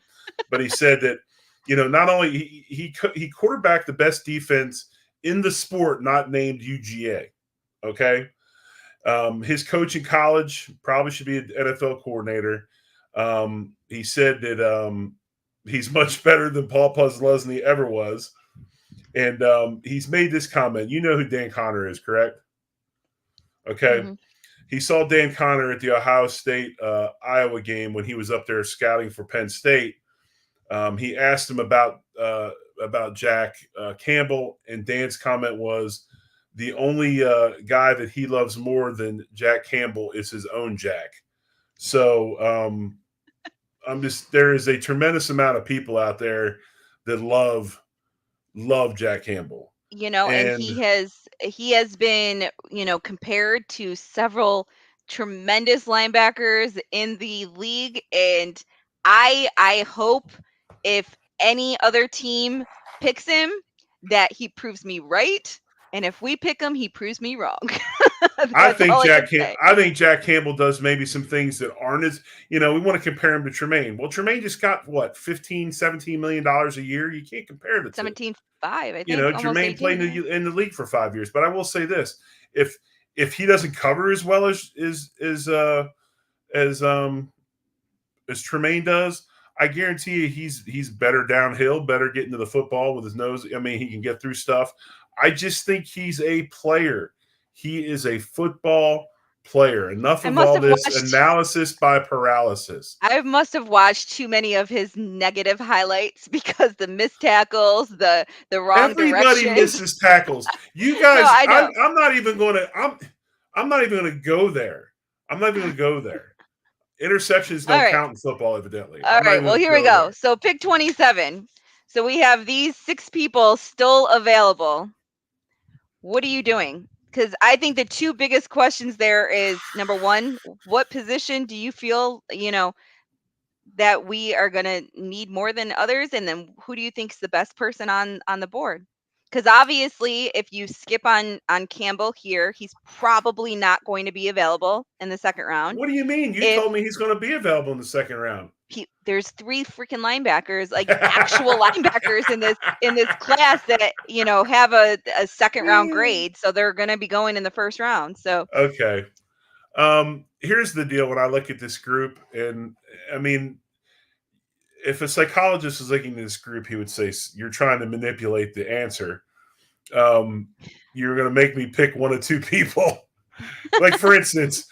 But he said that, not only he quarterbacked the best defense in the sport, not named UGA. Okay, his coach in college probably should be an NFL coordinator. He said that he's much better than Paul Puzzlesny ever was, and he's made this comment. You know who Dan Connor is, correct? Okay. Hmm. He saw Dan Connor at the Ohio State Iowa game when he was up there scouting for Penn State. He asked him about Jack Campbell, and Dan's comment was, the only guy that he loves more than Jack Campbell is his own Jack. So there is a tremendous amount of people out there that love Jack Campbell, And and he has been, compared to several tremendous linebackers in the league, and I hope if any other team picks him that he proves me right, and if we pick him, he proves me wrong. That's all I can say. I think Jack Campbell does maybe some things that aren't as, we want to compare him to Tremaine. Well, Tremaine just got what, 15, $17 million a year. You can't compare the two. 17.5, I think, almost Jermaine 18. played Yeah. in the league for 5 years. But I will say this: if he doesn't cover as well as Tremaine does, I guarantee you he's better downhill, better getting to the football with his nose. I mean, he can get through stuff. I just think he's a player. He is a football player. Enough I of must all have this watched analysis by paralysis. I must have watched too many of his negative highlights because the missed tackles, the wrong Everybody directions. misses tackles. You No, guys, I know. I'm not even going to. I'm not even going to go there. I'm not even going to go there. Interceptions All don't right. count in football, evidently. All I'm not right. even Well, going to here we go go. there. So pick 27. So we have these 6 people still available. What are you doing? Because I think the two biggest questions there is, number one, what position do you feel, that we are going to need more than others, and then who do you think is the best person on the board? Because obviously if you skip on Campbell here, he's probably not going to be available in the second round. What do you mean? You If told me he's going to be available in the second round. there's 3 freaking linebackers, like actual linebackers in this class that have a second round grade, so they're going to be going in the first round. So Okay. Here's the deal when I look at this group, and I mean, if a psychologist was looking at this group, he would say, you're trying to manipulate the answer. Um, you're going to make me pick one of two people. like for instance,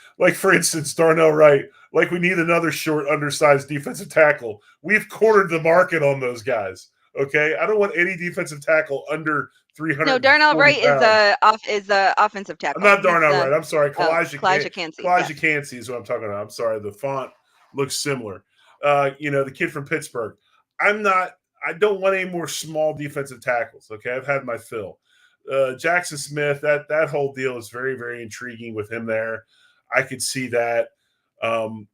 Darnell Wright. Like, we need another short, undersized defensive tackle. We've cornered the market on those guys. Okay, I don't want any defensive tackle under no, Darnell 340 Wright is pounds. a offensive I'm tackle. not He's Darnell Wright. I'm sorry, Kalijah Cansey. Kalijah Yes. Cansey is what I'm talking about. I'm sorry, the font looks similar. The kid from Pittsburgh. I'm not. I don't want any more small defensive tackles. Okay, I've had my fill. Jackson Smith, that whole deal is very, very intriguing with him there. I could see that. Um,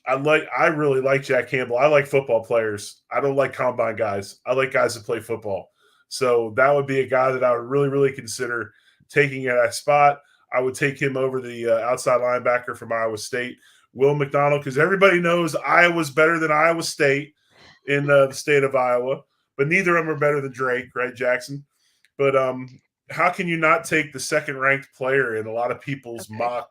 I really like Jack Campbell. I like football players. I don't like combine guys. I like guys that play football. So that would be a guy that I would really, really consider taking at that spot. I would take him over the outside linebacker from Iowa State, Will McDonald, because everybody knows Iowa's better than Iowa State in the state of Iowa, but neither of them are better than Drake, right, Jackson? But how can you not take the second ranked player in a lot of people's Okay. mock?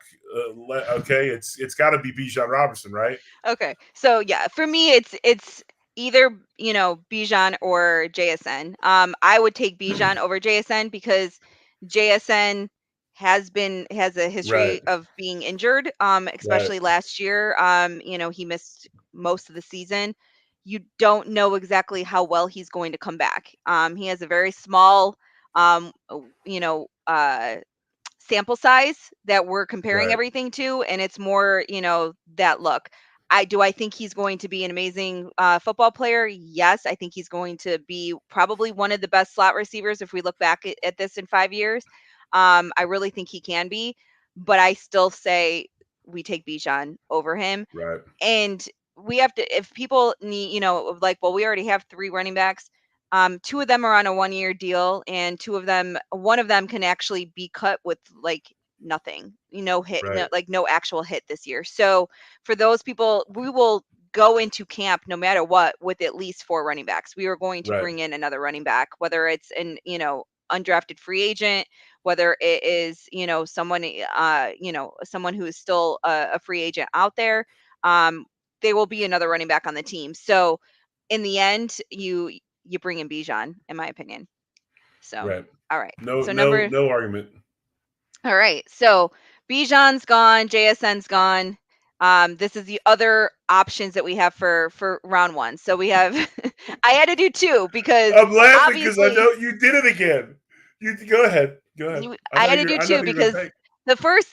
Okay, it's got to be Bijan Robinson, right? Okay. So yeah, for me it's either, Bijan or JSN. I would take Bijan over JSN because JSN has a Right, history of being injured, right. especially last year. He missed most of the season. You don't know exactly how well he's going to come back. He has a very small you know, sample size that we're comparing Right. everything to, and it's more, that look. I think he's going to be an amazing football player. Yes, I think he's going to be probably one of the best slot receivers if we look back at this in 5 years. I really think he can be, but I still say we take Bijan over him. Right. And we have to, if people need, like, well, we already have three running backs. Two of them are on a 1 year deal, and one of them can actually be cut with like nothing, hit, Right. no actual hit this year. So for those people, we will go into camp no matter what with at least four running backs. We are going to Right. bring in another running back, whether it's an, undrafted free agent, whether it is, someone who is still a free agent out there. um, there will be another running back on the team. So in the end, you bring in Bijan, in my opinion. So Right. all right. No, So no, no argument. all right. So Bijan's gone, JSN's gone. This is the other options that we have for round one. So we have I had to do two because I'm laughing because I obviously know you did it again. You go ahead. Go ahead. I had to do I know two who you're gonna because take.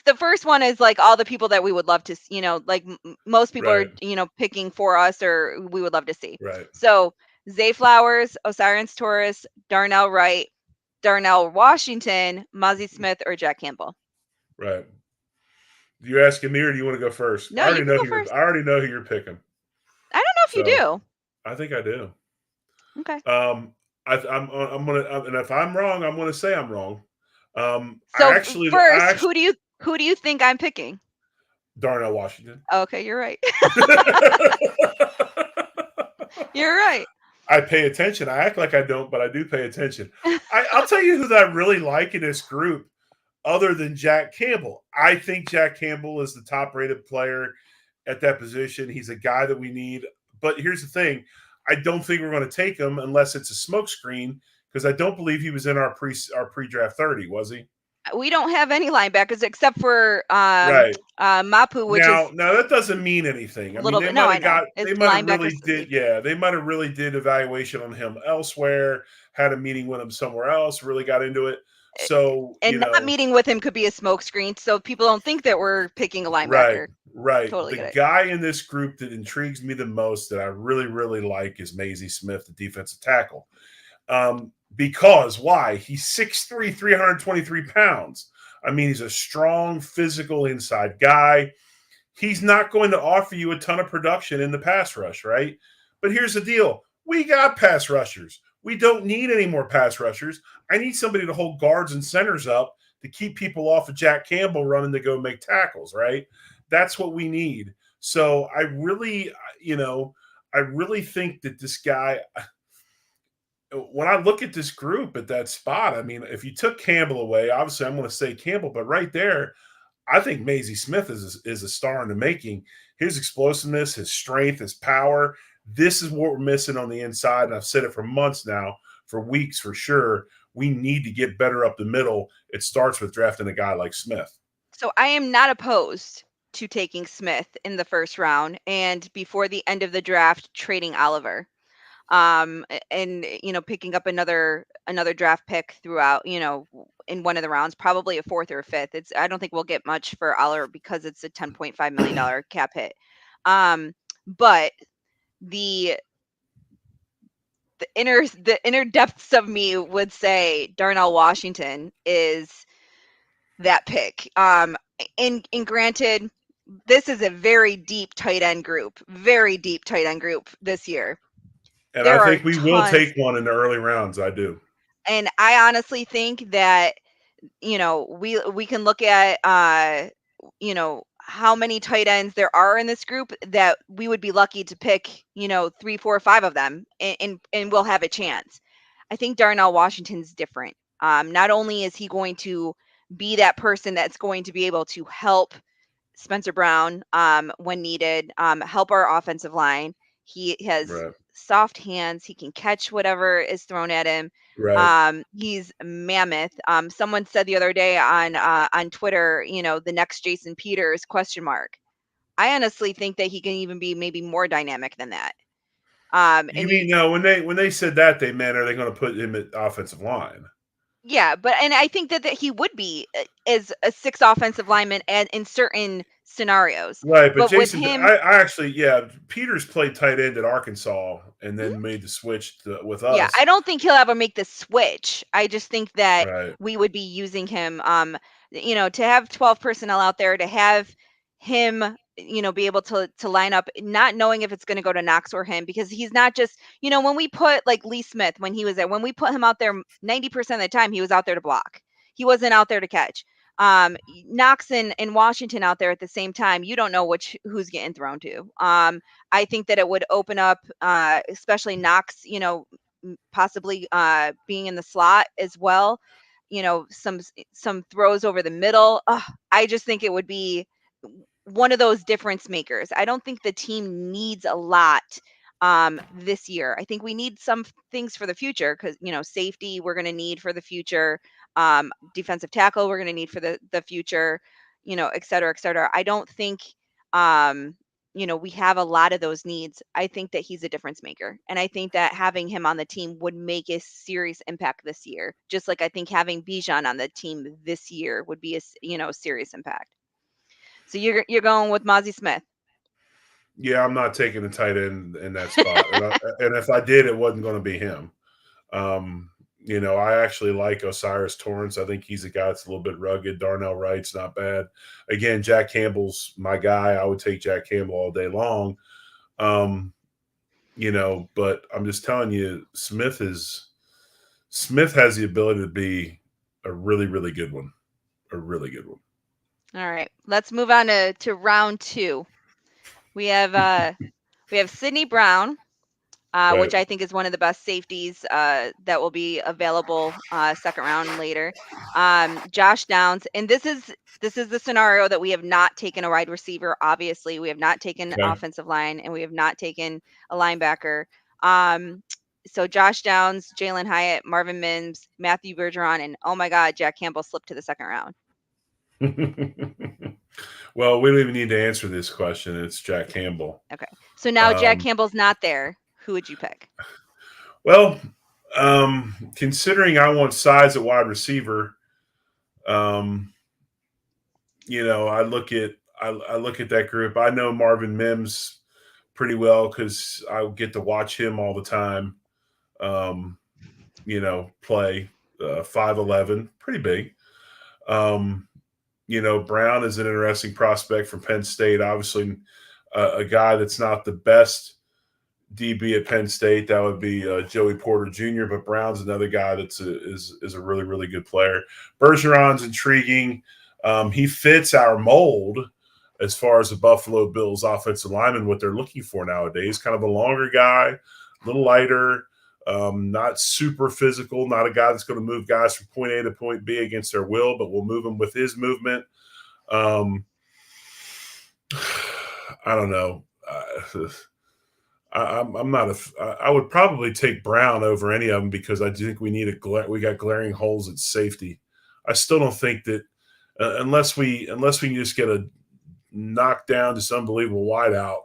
the first one is like all the people that we would love to, like most people are, Right. picking for us or we would love to see. Right. So Zay Flowers, Osiris Torres, Darnell Wright, Darnell Washington, Mozzie Smith, or Jack Campbell. Right. You asking me or do you want to go first? No, you can go first. I already know who you're picking. I don't know if you So do. I think I do. Okay. I'm gonna, and if I'm wrong, I'm gonna say I'm wrong. So I first, actually who do you think I'm picking? Darnell Washington. Okay, you're right. You're right. I pay attention. I act like I don't, but I do pay attention. I'll tell you who I really like in this group, other than Jack Campbell. I think Jack Campbell is the top rated player at that position. He's a guy that we need. But here's the thing, I don't think we're going to take him unless it's a smokescreen because I don't believe he was in our pre-draft 30, was he? We don't have any linebackers except for Right. Mapu, which is Now that doesn't mean anything. a I mean, little bit. No, I know. It's they might have linebacker really did, sleep. yeah, they might have really did evaluation on him elsewhere, had a meeting with him somewhere else, really got into it. So, And not meeting with him could be a smokescreen, so people don't think that we're picking a right, linebacker. right. Totally The get it. guy in this group that intrigues me the most that I really, really like is Maisie Smith, the defensive tackle. Because why? He's 6'3", 323 pounds. I mean, he's a strong, physical inside guy. He's not going to offer you a ton of production in the pass rush, right? But here's the deal. We got pass rushers. We don't need any more pass rushers. I need somebody to hold guards and centers up to keep people off of Jack Campbell running to go make tackles, right? That's what we need. So I really think that this guy, when I look at this group at that spot, I mean, if you took Campbell away, obviously I'm going to say Campbell, but right there, I think Maisie Smith is a star in the making. His explosiveness, his strength, his power. This is what we're missing on the inside. And I've said it for months now, for weeks for sure. We need to get better up the middle. It starts with drafting a guy like Smith. So I am not opposed to taking Smith in the first round and before the end of the draft trading Oliver. And picking up another draft pick throughout, in one of the rounds, probably a fourth or a fifth. I don't think we'll get much for Aller because it's a $10.5 million cap hit. But the inner depths of me would say Darnell Washington is that pick. And granted, this is a very deep tight end group this year. And I There are think we will tons. take one in the early rounds. I do. And I honestly think that, we can look at, how many tight ends there are in this group that we would be lucky to pick, 3, 4, 5 of them, and we'll have a chance. I think Darnell Washington's different. Not only is he going to be that person that's going to be able to help Spencer Brown when needed, help our offensive line. He has Right. soft hands. He can catch whatever is thrown at him. Right. He's mammoth. Someone said the other day on Twitter, the next Jason Peters ? I honestly think that he can even be maybe more dynamic than that. You mean no? When they said that, they meant are they going to put him at offensive line? Yeah, and I think that he would be as a 6 offensive lineman and in certain scenarios. Right, but But with Jason, him, I actually, yeah, Peters played tight end at Arkansas and mhm, then made the switch with yeah, us. I don't think he'll ever make the switch. I just think that Right. we would be using him, to have 12 personnel out there, to have him, be able to line up, not knowing if it's going to go to Knox or him, because he's not just, when we put like Lee Smith when he was there, when we put him out there, 90% of the time he was out there to block. He wasn't out there to catch. Knox and Washington out there at the same time, you don't know who's getting thrown to. I think that it would open up, especially Knox, possibly being in the slot as well. Some throws over the middle. Ugh, I just think it would be one of those difference makers. I don't think the team needs a lot this year. I think we need some things for the future because safety we're going to need for the future, defensive tackle we're going to need for the future, et cetera, et cetera. I don't think um, we have a lot of those needs. I think that he's a difference maker. And I think that having him on the team would make a serious impact this year. Just like I think having Bijan on the team this year would be a serious impact. So you're going with Mozzie Smith. Yeah, I'm not taking a tight end in that spot, and if I did, it wasn't going to be him. Um, I actually like Osiris Torrance. I think he's a guy that's a little bit rugged. Darnell Wright's not bad. Again, Jack Campbell's my guy. I would take Jack Campbell all day long. Um, but I'm just telling you, Smith has the ability to be a really, really good one. A really good one. All right. Let's move on to round 2. We have Sidney Brown, which Right. I think is one of the best safeties that will be available second round later. Josh Downs, and this is the scenario that we have not taken a wide receiver. Obviously, we have not taken Okay. offensive line, and we have not taken a linebacker. So Josh Downs, Jalen Hyatt, Marvin Mims, Matthew Bergeron, and oh my God, Jack Campbell slipped to the second round. Well, we don't even need to answer this question. It's Jack Campbell. Okay, so now Jack Campbell's not there. Who would you pick? Well, considering I want size at wide receiver, I look at that group. I know Marvin Mims pretty well because I get to watch him all the time. Play 5'11", pretty big. Brown is an interesting prospect from Penn State. Obviously, a guy that's not the best DB at Penn State. That would be Joey Porter Jr. But Brown's another guy that's is a really, really good player. Bergeron's intriguing. He fits our mold as far as the Buffalo Bills offensive lineman, what they're looking for nowadays. Kind of a longer guy, a little lighter, not super physical, not a guy that's going to move guys from point A to point B against their will, but will move them with his movement. I don't know. I'm not I would probably take Brown over any of them because I think we need we got glaring holes at safety. I still don't think that unless we can just get a knockdown, just unbelievable wideout,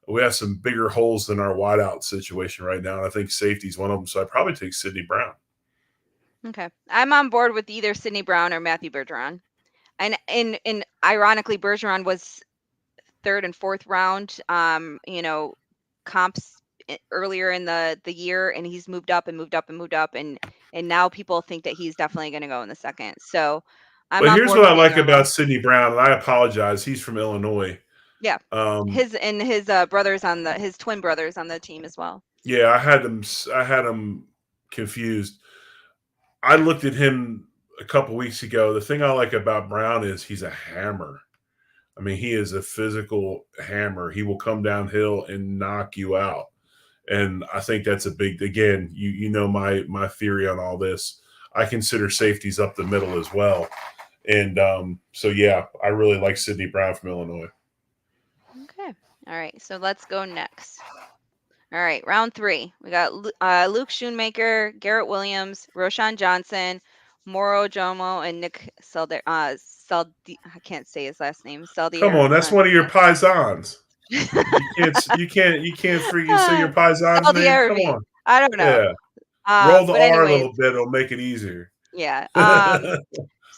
we have some bigger holes than our wideout situation right now. And I think safety's one of them. So I'd probably take Sidney Brown. Okay. I'm on board with either Sidney Brown or Matthew Bergeron. And ironically, Bergeron was third and fourth round, comps earlier in the year, and he's moved up and moved up and moved up. And now people think that he's definitely going to go in the second. So I'm But on here's board what I with like either about one. Sidney Brown, and I apologize. He's from Illinois. Yeah. His brothers his twin brothers on the team as well. Yeah, I had him confused. I looked at him a couple weeks ago. The thing I like about Brown is he's a hammer. I mean, he is a physical hammer. He will come downhill and knock you out. And I think that's a big, again, you know my theory on all this. I consider safeties up the middle as well. And so, yeah, I really like Sidney Brown from Illinois. Okay. All right. So let's go next. All right. Round 3. We got Luke Schoonmaker, Garrett Williams, Roshan Johnson, Moro Jomo, and Nick I can't say his last name. Come on, that's one of your paisans. You can't freaking say your paisan's name. Come on. I don't know. Yeah. Roll the but R a anyways, little bit. It'll make it easier. Yeah.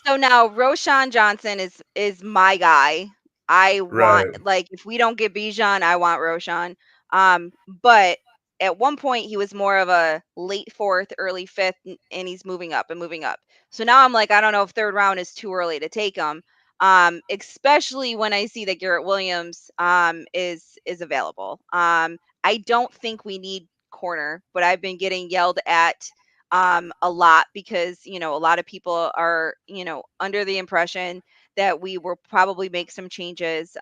So now Roshan Johnson is my guy. I want, Right. like, if we don't get Bijan, I want Roshan. But at one point he was more of a late fourth, early fifth, and he's moving up and moving up. So now I'm like, I don't know if third round is too early to take him. Especially when I see that Garrett Williams is available. I don't think we need corner, but I've been getting yelled at a lot because a lot of people are under the impression that we will probably make some changes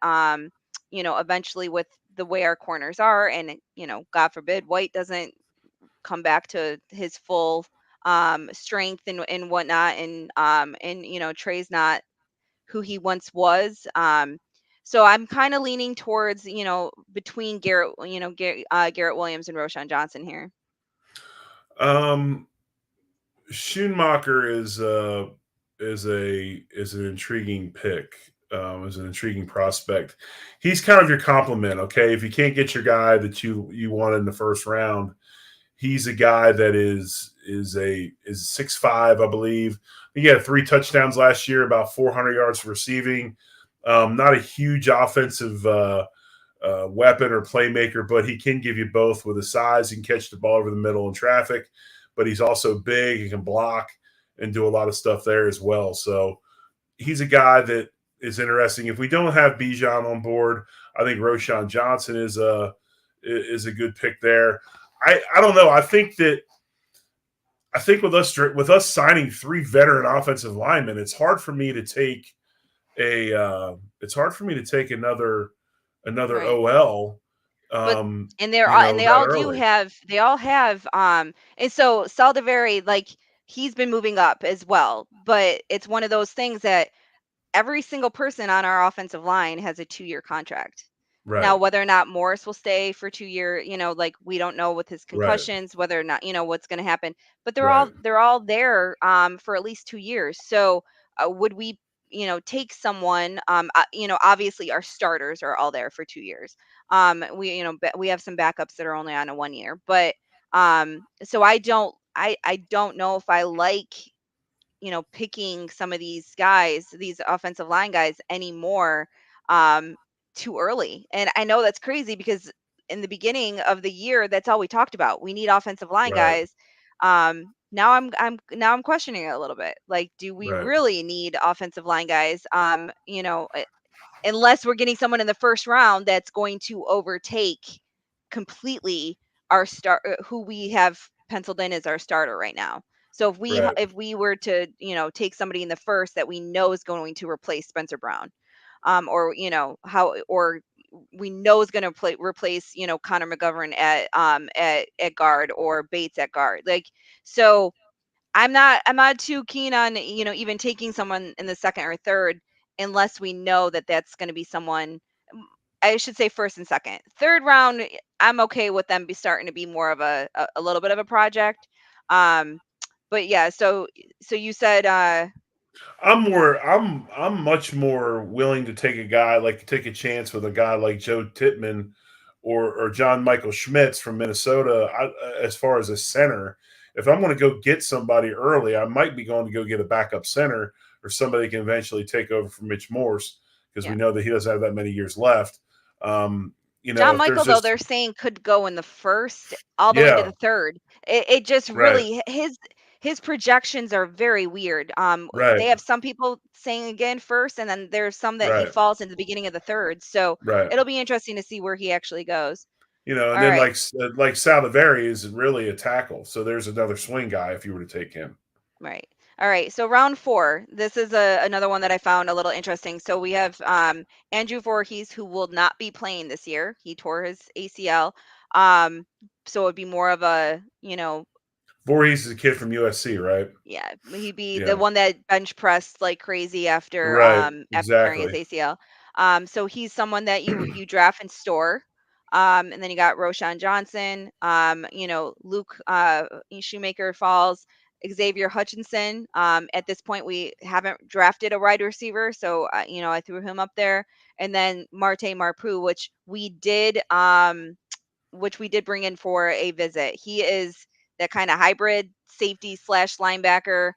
eventually with the way our corners are, and god forbid White doesn't come back to his full strength and whatnot, and Trey's not who he once was. So I'm kind of leaning towards between Garrett Williams and Roshan Johnson here. Um, Schumacher is an intriguing pick. Is an intriguing prospect. He's kind of your complement. Okay, if you can't get your guy that you want in the first round, he's a guy that is 6'5", I believe. He had 3 touchdowns last year, about 400 yards receiving. Not a huge offensive weapon or playmaker, but he can give you both with his size. He can catch the ball over the middle in traffic, but he's also big. He can block and do a lot of stuff there as well. So he's a guy that is interesting. If we don't have Bijan on board, I think Roshan Johnson is a good pick there. I don't know. I think with us signing 3 veteran offensive linemen, it's hard for me to take another Right. OL. But and they That all do early. have and so Saldivari, like, he's been moving up as well, but it's one of those things that every single person on our offensive line has a 2-year contract. Now, Right. whether or not Morris will stay for 2 year, like, we don't know with his Right. concussions, whether or not, what's going to happen, but Right. they're all there for at least 2 years. So would we, take someone, obviously our starters are all there for 2 years. We, we have some backups that are only on a 1 year, but so I don't know if I like picking some of these guys, these offensive line guys anymore, um, too early. And I know that's crazy because in the beginning of the year, that's all we talked about. We need offensive line Right. guys. Now I'm questioning it a little bit. Like, do we Right. really need offensive line guys? Unless we're getting someone in the first round that's going to overtake completely our start, who we have penciled in as our starter right now. So Right. if we were to take somebody in the first that we know is going to replace Spencer Brown, or how, or we know is going to replace Connor McGovern at guard, or Bates at guard, like, so I'm not too keen on even taking someone in the second or third unless we know that that's going to be someone. I should say first and second. Third round, I'm okay with them be starting to be more of a little bit of a project. Um, but yeah, so you said I'm much more willing to take a chance with a guy like Joe Tittman or John Michael Schmitz from Minnesota. As far as a center, if I'm going to go get somebody early, I might be going to go get a backup center or somebody who can eventually take over from Mitch Morse, because we yeah. know that he doesn't have that many years left. John If Michael, there's though, just they're saying could go in the first all the way to yeah, the third. It just right, really his projections are very weird. right, They have some people saying again first, and then there's some that he right, falls in the beginning of the third. So right. it'll be interesting to see where he actually goes. And All then right. like Saliveri is really a tackle, so there's another swing guy if you were to take him. Right. All right. So round four. This is another one that I found a little interesting. So we have Andrew Voorhees, who will not be playing this year. He tore his ACL. So it'd be more of a, Voorhees is a kid from USC, right? yeah, he'd be the Yeah, one that bench pressed like crazy right, after tearing his exactly. ACL. So he's someone that you draft and store. And then you got Roshan Johnson, Luke Shoemaker falls, Xavier Hutchinson. At this point, we haven't drafted a wide receiver, so I threw him up there. And then Marte Marpu, which we did bring in for a visit. He is that kind of hybrid safety slash linebacker.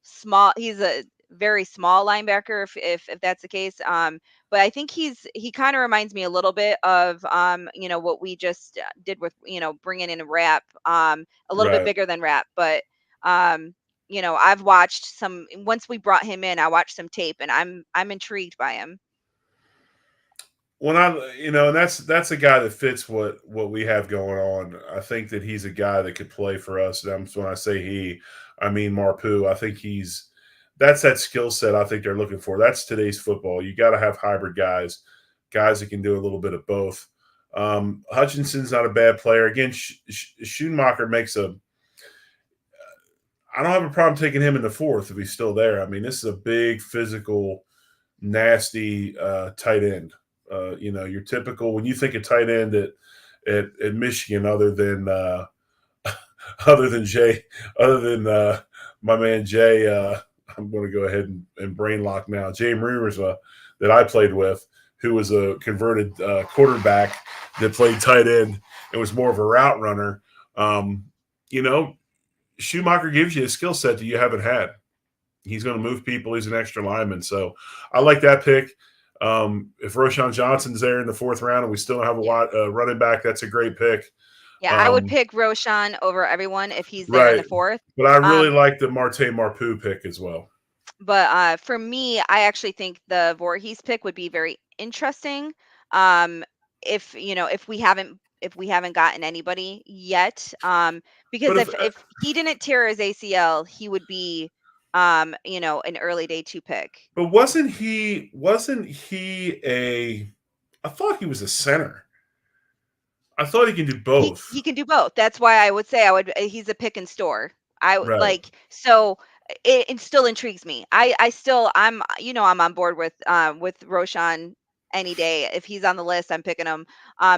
Small. He's a very small linebacker, if that's the case. But I think he kind of reminds me a little bit of what we just did with bringing in a Rap, a little bit Right. bigger than Rap, but I've watched some. Once we brought him in, I watched some tape, and I'm intrigued by him. When I, and that's a guy that fits what we have going on. I think that he's a guy that could play for us. And when I say he, I mean Marpu. I think that's that skill set I think they're looking for. That's today's football. You got to have hybrid guys that can do a little bit of both. Hutchinson's not a bad player. Again, Schumacher makes a. I don't have a problem taking him in the fourth if he's still there. I mean, this is a big, physical, nasty tight end. Your typical when you think of tight end at Michigan, other than other than Jay, other than my man Jay. I'm going to go ahead and brain lock now. Jay Reamers, that I played with, who was a converted quarterback that played tight end and was more of a route runner. Um, you know, Schumacher gives you a skill set that you haven't had. He's going to move people. He's an extra lineman. So I like that pick. If Roshan Johnson's there in the fourth round and we still don't have a lot running back, that's a great pick. Yeah, I would pick Roshan over everyone if he's there in Right. the fourth. But I really Um, like the Marte Marpu pick as well. but for me, I actually think the Voorhees pick would be very interesting. Um, if we haven't gotten anybody yet, because But if he didn't tear his ACL, he would be an early day 2 pick. but wasn't he a I thought he was a center. I thought he can do He both. can do both. That's why I would say he's a pick and store. Right. So it still intrigues me. I'm on board with Roshan any day. If he's on the list, I'm picking him.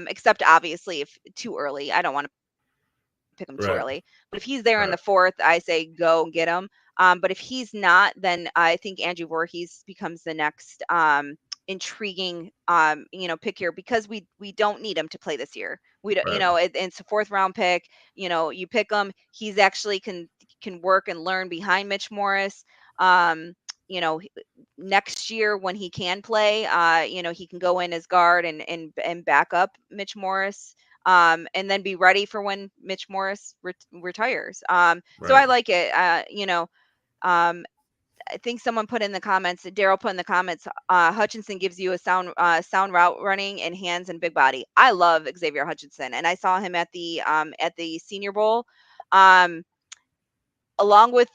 Except obviously if too early. I don't want to pick him too Right. early. But if he's there in Right. the fourth, I say go get him. But if he's not, then I think Andrew Voorhees becomes the next intriguing pick here because we don't need him to play this year. We don't, Right. it's a fourth round pick. You pick him. He's actually can work and learn behind Mitch Morris. Um, you know, he- Next year when he can play, he can go in as guard and back up Mitch Morris, and then be ready for when Mitch Morris retires. So Right. I like it. Um, I think someone put in the comments, Daryl put in the comments, Hutchinson gives you a sound route running and hands and big body. I love Xavier Hutchinson, and I saw him at the Senior Bowl, um, along with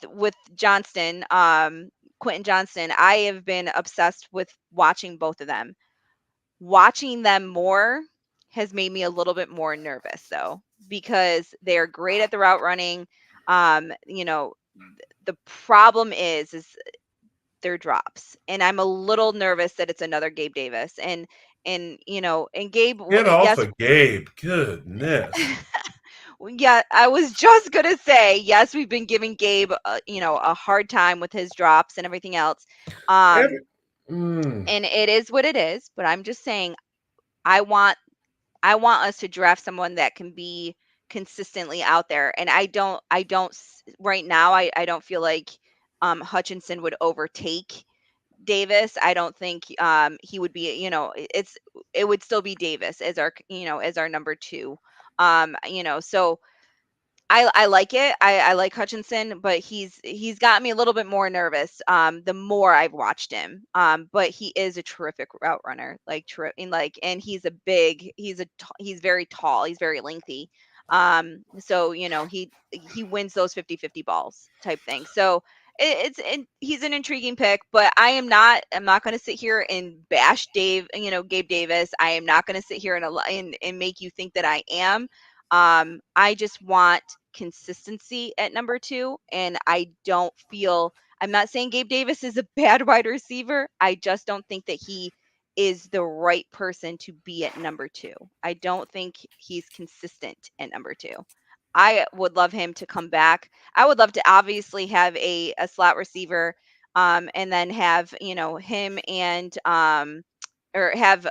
Johnston, Quentin Johnston. I have been obsessed with watching both of them. Watching them more has made me a little bit more nervous though, because they are great at the route running. Um, you know, the problem is their drops, and I'm a little nervous that it's another Gabe Davis. And Gabe, Get off yes, of Gabe. Goodness. yeah, I was just gonna say yes. We've been giving Gabe, a hard time with his drops and everything else. Um, Every, mm, and it is what it is. But I'm just saying, I want I want us to draft someone that can be consistently out there. And right now, I don't feel like Hutchinson would overtake Davis. I don't think he would be, it would still be Davis as our number two. So I like it. I like Hutchinson, but he's got me a little bit more nervous the more I've watched him. But he is a terrific route runner, and he's very tall, he's very lengthy. So he wins those 50-50 balls type thing. So he's an intriguing pick, but I'm not going to sit here and bash Gabe Davis. I am not going to sit here and make you think that I am. I just want consistency at number two, and I'm not saying Gabe Davis is a bad wide receiver. I just don't think that he is the right person to be at number two. I don't think he's consistent at number two. I would love him to come back. I would love to obviously have a slot receiver, and then have him and or have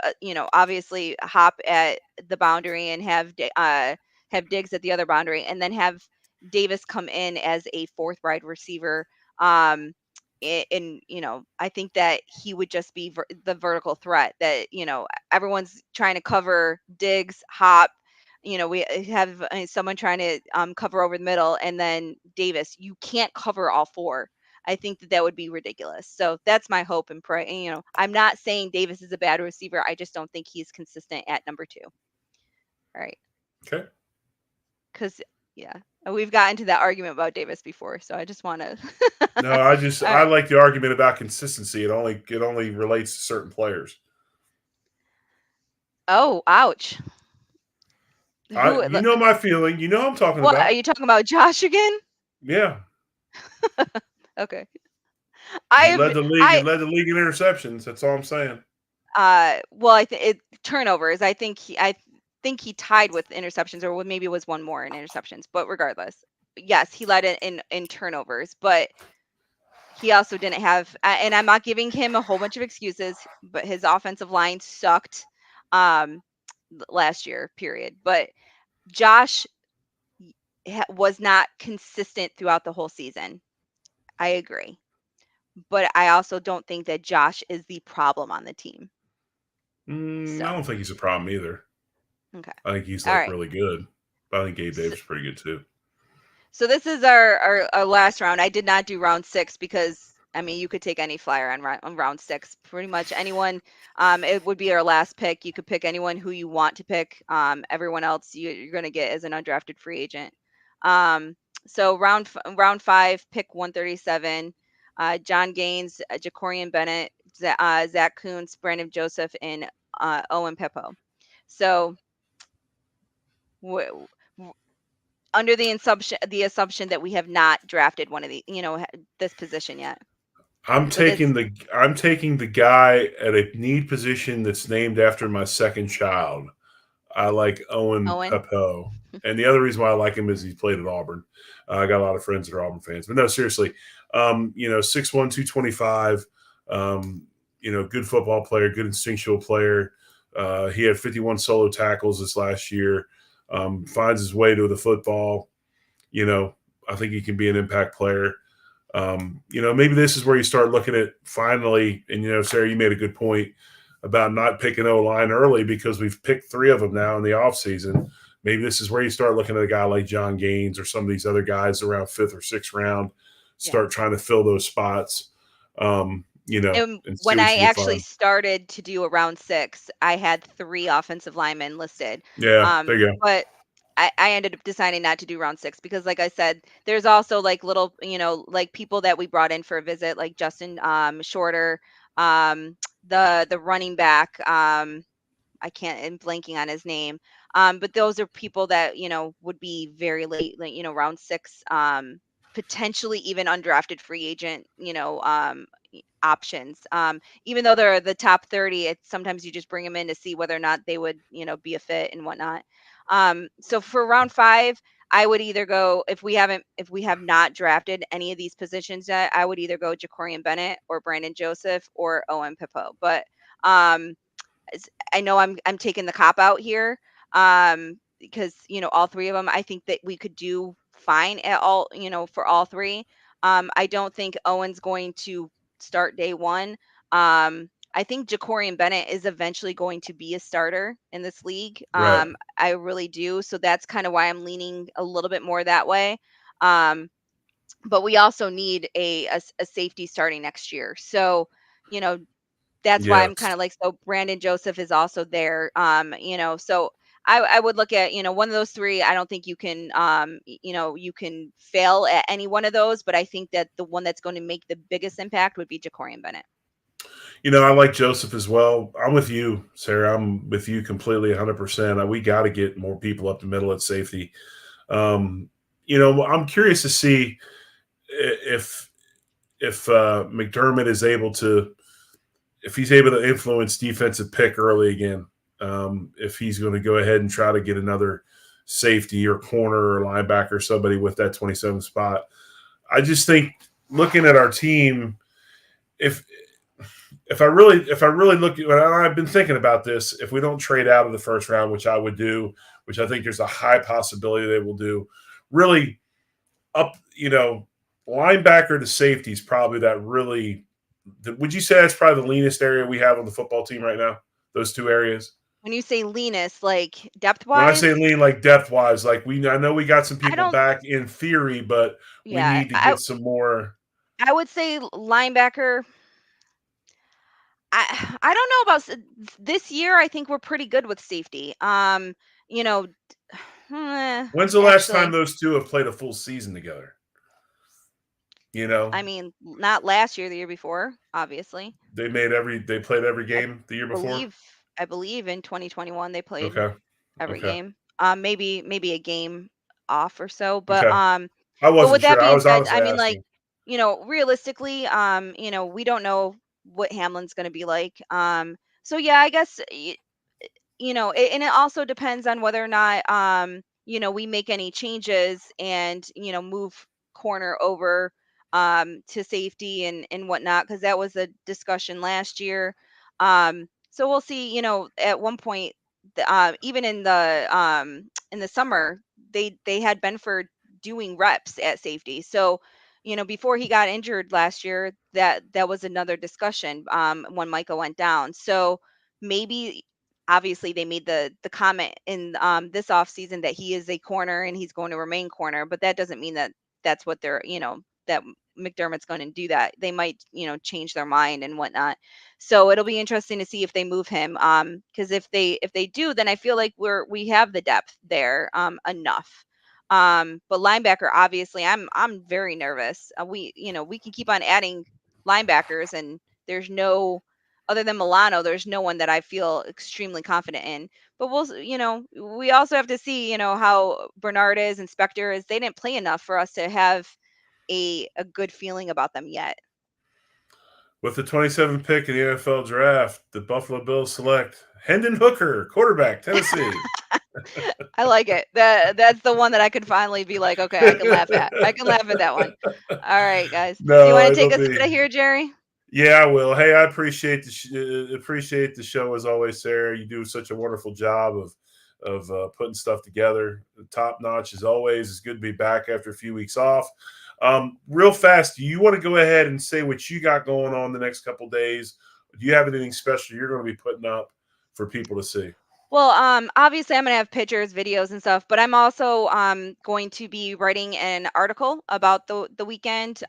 obviously Hop at the boundary, and have Diggs at the other boundary, and then have Davis come in as a fourth wide receiver. Um, and I think that he would just be the vertical threat that everyone's trying to cover Diggs, Hop. We have someone trying to cover over the middle, and then Davis. You can't cover all four. I think that would be ridiculous. So that's my hope and pray. And, I'm not saying Davis is a bad receiver. I just don't think he's consistent at number 2. All right. Okay. Because, yeah, we've gotten to that argument about Davis before. So I just want to. No, I like the argument about consistency. It only relates to certain players. Oh, ouch. You know my feeling. You know what I'm talking What, about. are you talking about Josh again? Yeah. Okay. He led the league in interceptions. That's all I'm saying. Well, I think turnovers. I think he tied with interceptions, or maybe it was one more in interceptions. But regardless, yes, he led it in turnovers. But he also didn't have, and I'm not giving him a whole bunch of excuses, but his offensive line sucked last year, period. But Josh was not consistent throughout the whole season. I agree. But I also don't think that Josh is the problem on the team. I don't think he's a problem either. Okay. I think he's All right. really good. But I think Gabe Davis is pretty good too. So this is our last round. I did not do round 6 because you could take any flyer on round 6. Pretty much anyone. It would be our last pick. You could pick anyone who you want to pick. Everyone else you're going to get as an undrafted free agent. So round 5, pick 137. John Gaines, Jacorian Bennett, Zach Kuntz, Brandon Joseph, and Owen Peppo. So under the assumption that we have not drafted one of the this position yet. I'm taking the guy at a need position that's named after my second child. I like Owen Peppo. And the other reason why I like him is he played at Auburn. I got a lot of friends that are Auburn fans. But no, seriously, 6'1", 225, good football player, good instinctual player. He had 51 solo tackles this last year. Finds his way to the football. I think he can be an impact player. Maybe this is where you start looking at finally, and, Sarah, you made a good point about not picking O-line early because we've picked 3 of them now in the offseason. Maybe this is where you start looking at a guy like John Gaines or some of these other guys around 5th or 6th round, start trying to fill those spots. And when I actually started to do a round 6, I had 3 offensive linemen listed. Yeah, there you go. But I ended up deciding not to do round 6 because, like I said, there's also like little, like people that we brought in for a visit, like Justin Shorter, the running back. I'm blanking on his name. But those are people that, would be very late, like, round 6, potentially even undrafted free agent, options. Even though they're the top 30, sometimes you just bring them in to see whether or not they would, be a fit and whatnot. So for round 5, I would either go, if we have not drafted any of these positions yet, I would either go Jacorian Bennett or Brandon Joseph or Owen Peppo. But I know I'm taking the cop out here because all 3 of them, I think that we could do fine at all, for all 3. I don't think Owen's going to start day 1. I think Jacorian Bennett is eventually going to be a starter in this league. Right. I really do. So that's kind of why I'm leaning a little bit more that way. But we also need a safety starting next year. So, that's why I'm kind of like, so Brandon Joseph is also there. So I would look at, one of those 3. I don't think you can, you can fail at any one of those, but I think that the one that's going to make the biggest impact would be Jacorian Bennett. I like Joseph as well. I'm with you, Sarah. I'm with you completely 100%. We got to get more people up the middle at safety. I'm curious to see if McDermott is able to, if he's able to influence defensive pick early again, if he's going to go ahead and try to get another safety or corner or linebacker or somebody with that 27th spot. I just think looking at our team, if I really look at, and I've been thinking about this, if we don't trade out of the first round, which I would do, which I think there's a high possibility they will do, really up, linebacker to safety is probably that really. Would you say that's probably the leanest area we have on the football team right now? Those two areas. When you say leanest, like depth When I wise, say lean, like depth wise, like I know we got some I people don't. back in theory, but we Yeah, need to get some more. I would say linebacker. I don't know about this year. I think we're pretty good with safety. You know, When's the last time actually, those two have played a full season together? You know, I mean, not last year, the year before, obviously. they played every I game the year before. believe I believe in 2021 they played Okay, every okay, game. Maybe a game off or so, okay. I but wasn't with that sure. I being was said, honestly I mean, like, asking. realistically, we don't know what Hamlin's going to be like. So yeah, I guess and it also depends on whether or not we make any changes and move corner over to safety and whatnot, because that was a discussion last year. So we'll see. At one point, even in the summer, they had Benford doing reps at safety. So before he got injured last year, that was another discussion when Micah went down. So maybe, obviously, they made the comment in this offseason that he is a corner and he's going to remain corner, but that doesn't mean that that's what they're, that McDermott's going to do that. They might, change their mind and whatnot. So it'll be interesting to see if they move him. Because if they do, then I feel like we have the depth there enough. But linebacker, obviously, I'm very nervous. We can keep on adding linebackers, and there's no, other than Milano, there's no one that I feel extremely confident in. But we also have to see, how Bernard is and Spector is. They didn't play enough for us to have a good feeling about them yet. With the 27th pick in the NFL draft, the Buffalo Bills select Hendon Hooker, quarterback, Tennessee. I like it. That's the one that I could finally be like, okay, I can laugh at. I can laugh at that one. All right, guys. Do you No, want to take it'll us be. out of here, Jerry? Yeah, I will. Hey, I appreciate appreciate the show as always, Sarah. You do such a wonderful job of putting stuff together. Top notch as always. It's good to be back after a few weeks off. Real fast, do you want to go ahead and say what you got going on the next couple days? Do you have anything special you're going to be putting up for people to see? Well, obviously I'm gonna have pictures, videos, and stuff, but I'm also going to be writing an article about the weekend.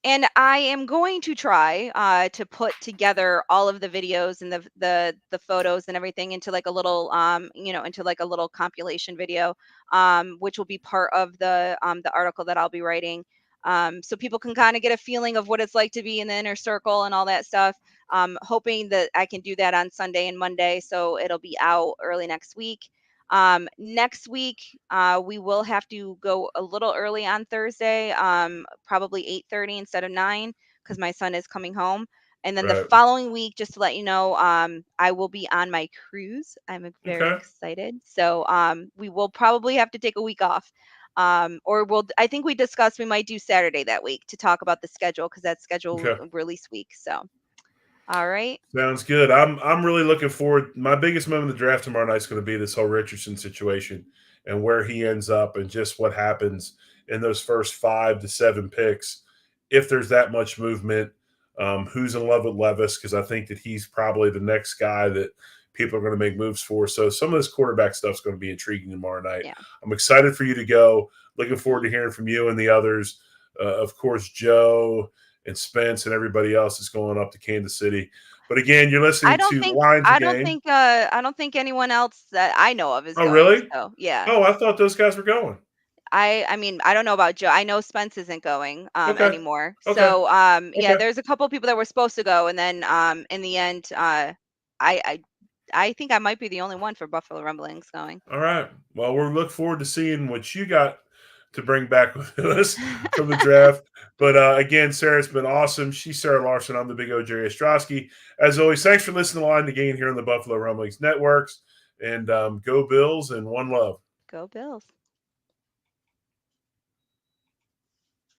And I am going to try to put together all of the videos and the photos and everything into like a little into like a little compilation video, which will be part of the article that I'll be writing. So people can kind of get a feeling of what it's like to be in the inner circle and all that stuff. Hoping that I can do that on Sunday and Monday, so it'll be out early next week. Next week, we will have to go a little early on Thursday, probably 8:30 instead of 9, because my son is coming home. And then the Right. following week, just to let you know, I will be on my cruise. I'm very Okay. excited. So we will probably have to take a week off. I think we discussed we might do Saturday that week to talk about the schedule, because that's schedule Okay. release week. So. All right. Sounds good. I'm really looking forward. My biggest moment of the draft tomorrow night is going to be this whole Richardson situation and where he ends up and just what happens in those first 5 to 7 picks. If there's that much movement, who's in love with Levis? Because I think that he's probably the next guy that people are going to make moves for. So some of this quarterback stuff is going to be intriguing tomorrow night. Yeah. I'm excited for you to go. Looking forward to hearing from you and the others. Of course, Joe and Spence and everybody else is going up to Kansas City. But again, you're I listening don't to think Lines I of don't Game. think I don't think anyone else that I know of is Oh, going. really? So yeah. Oh, I thought those guys were going. I mean, I don't know about Joe. I know Spence isn't going Okay. anymore. Okay. So yeah, Okay. there's a couple people that were supposed to go, and then in the end I I think I might be the only one for Buffalo Rumblings going. All right. Well, we'll look forward to seeing what you got to bring back with us from the draft. But again, Sarah, it's been awesome. She's Sara Larson. I'm the big O. Jerry Ostroski. As always, thanks for listening to Line to Gain here on the Buffalo Rumblings Networks. And go Bills and one love. Go Bills.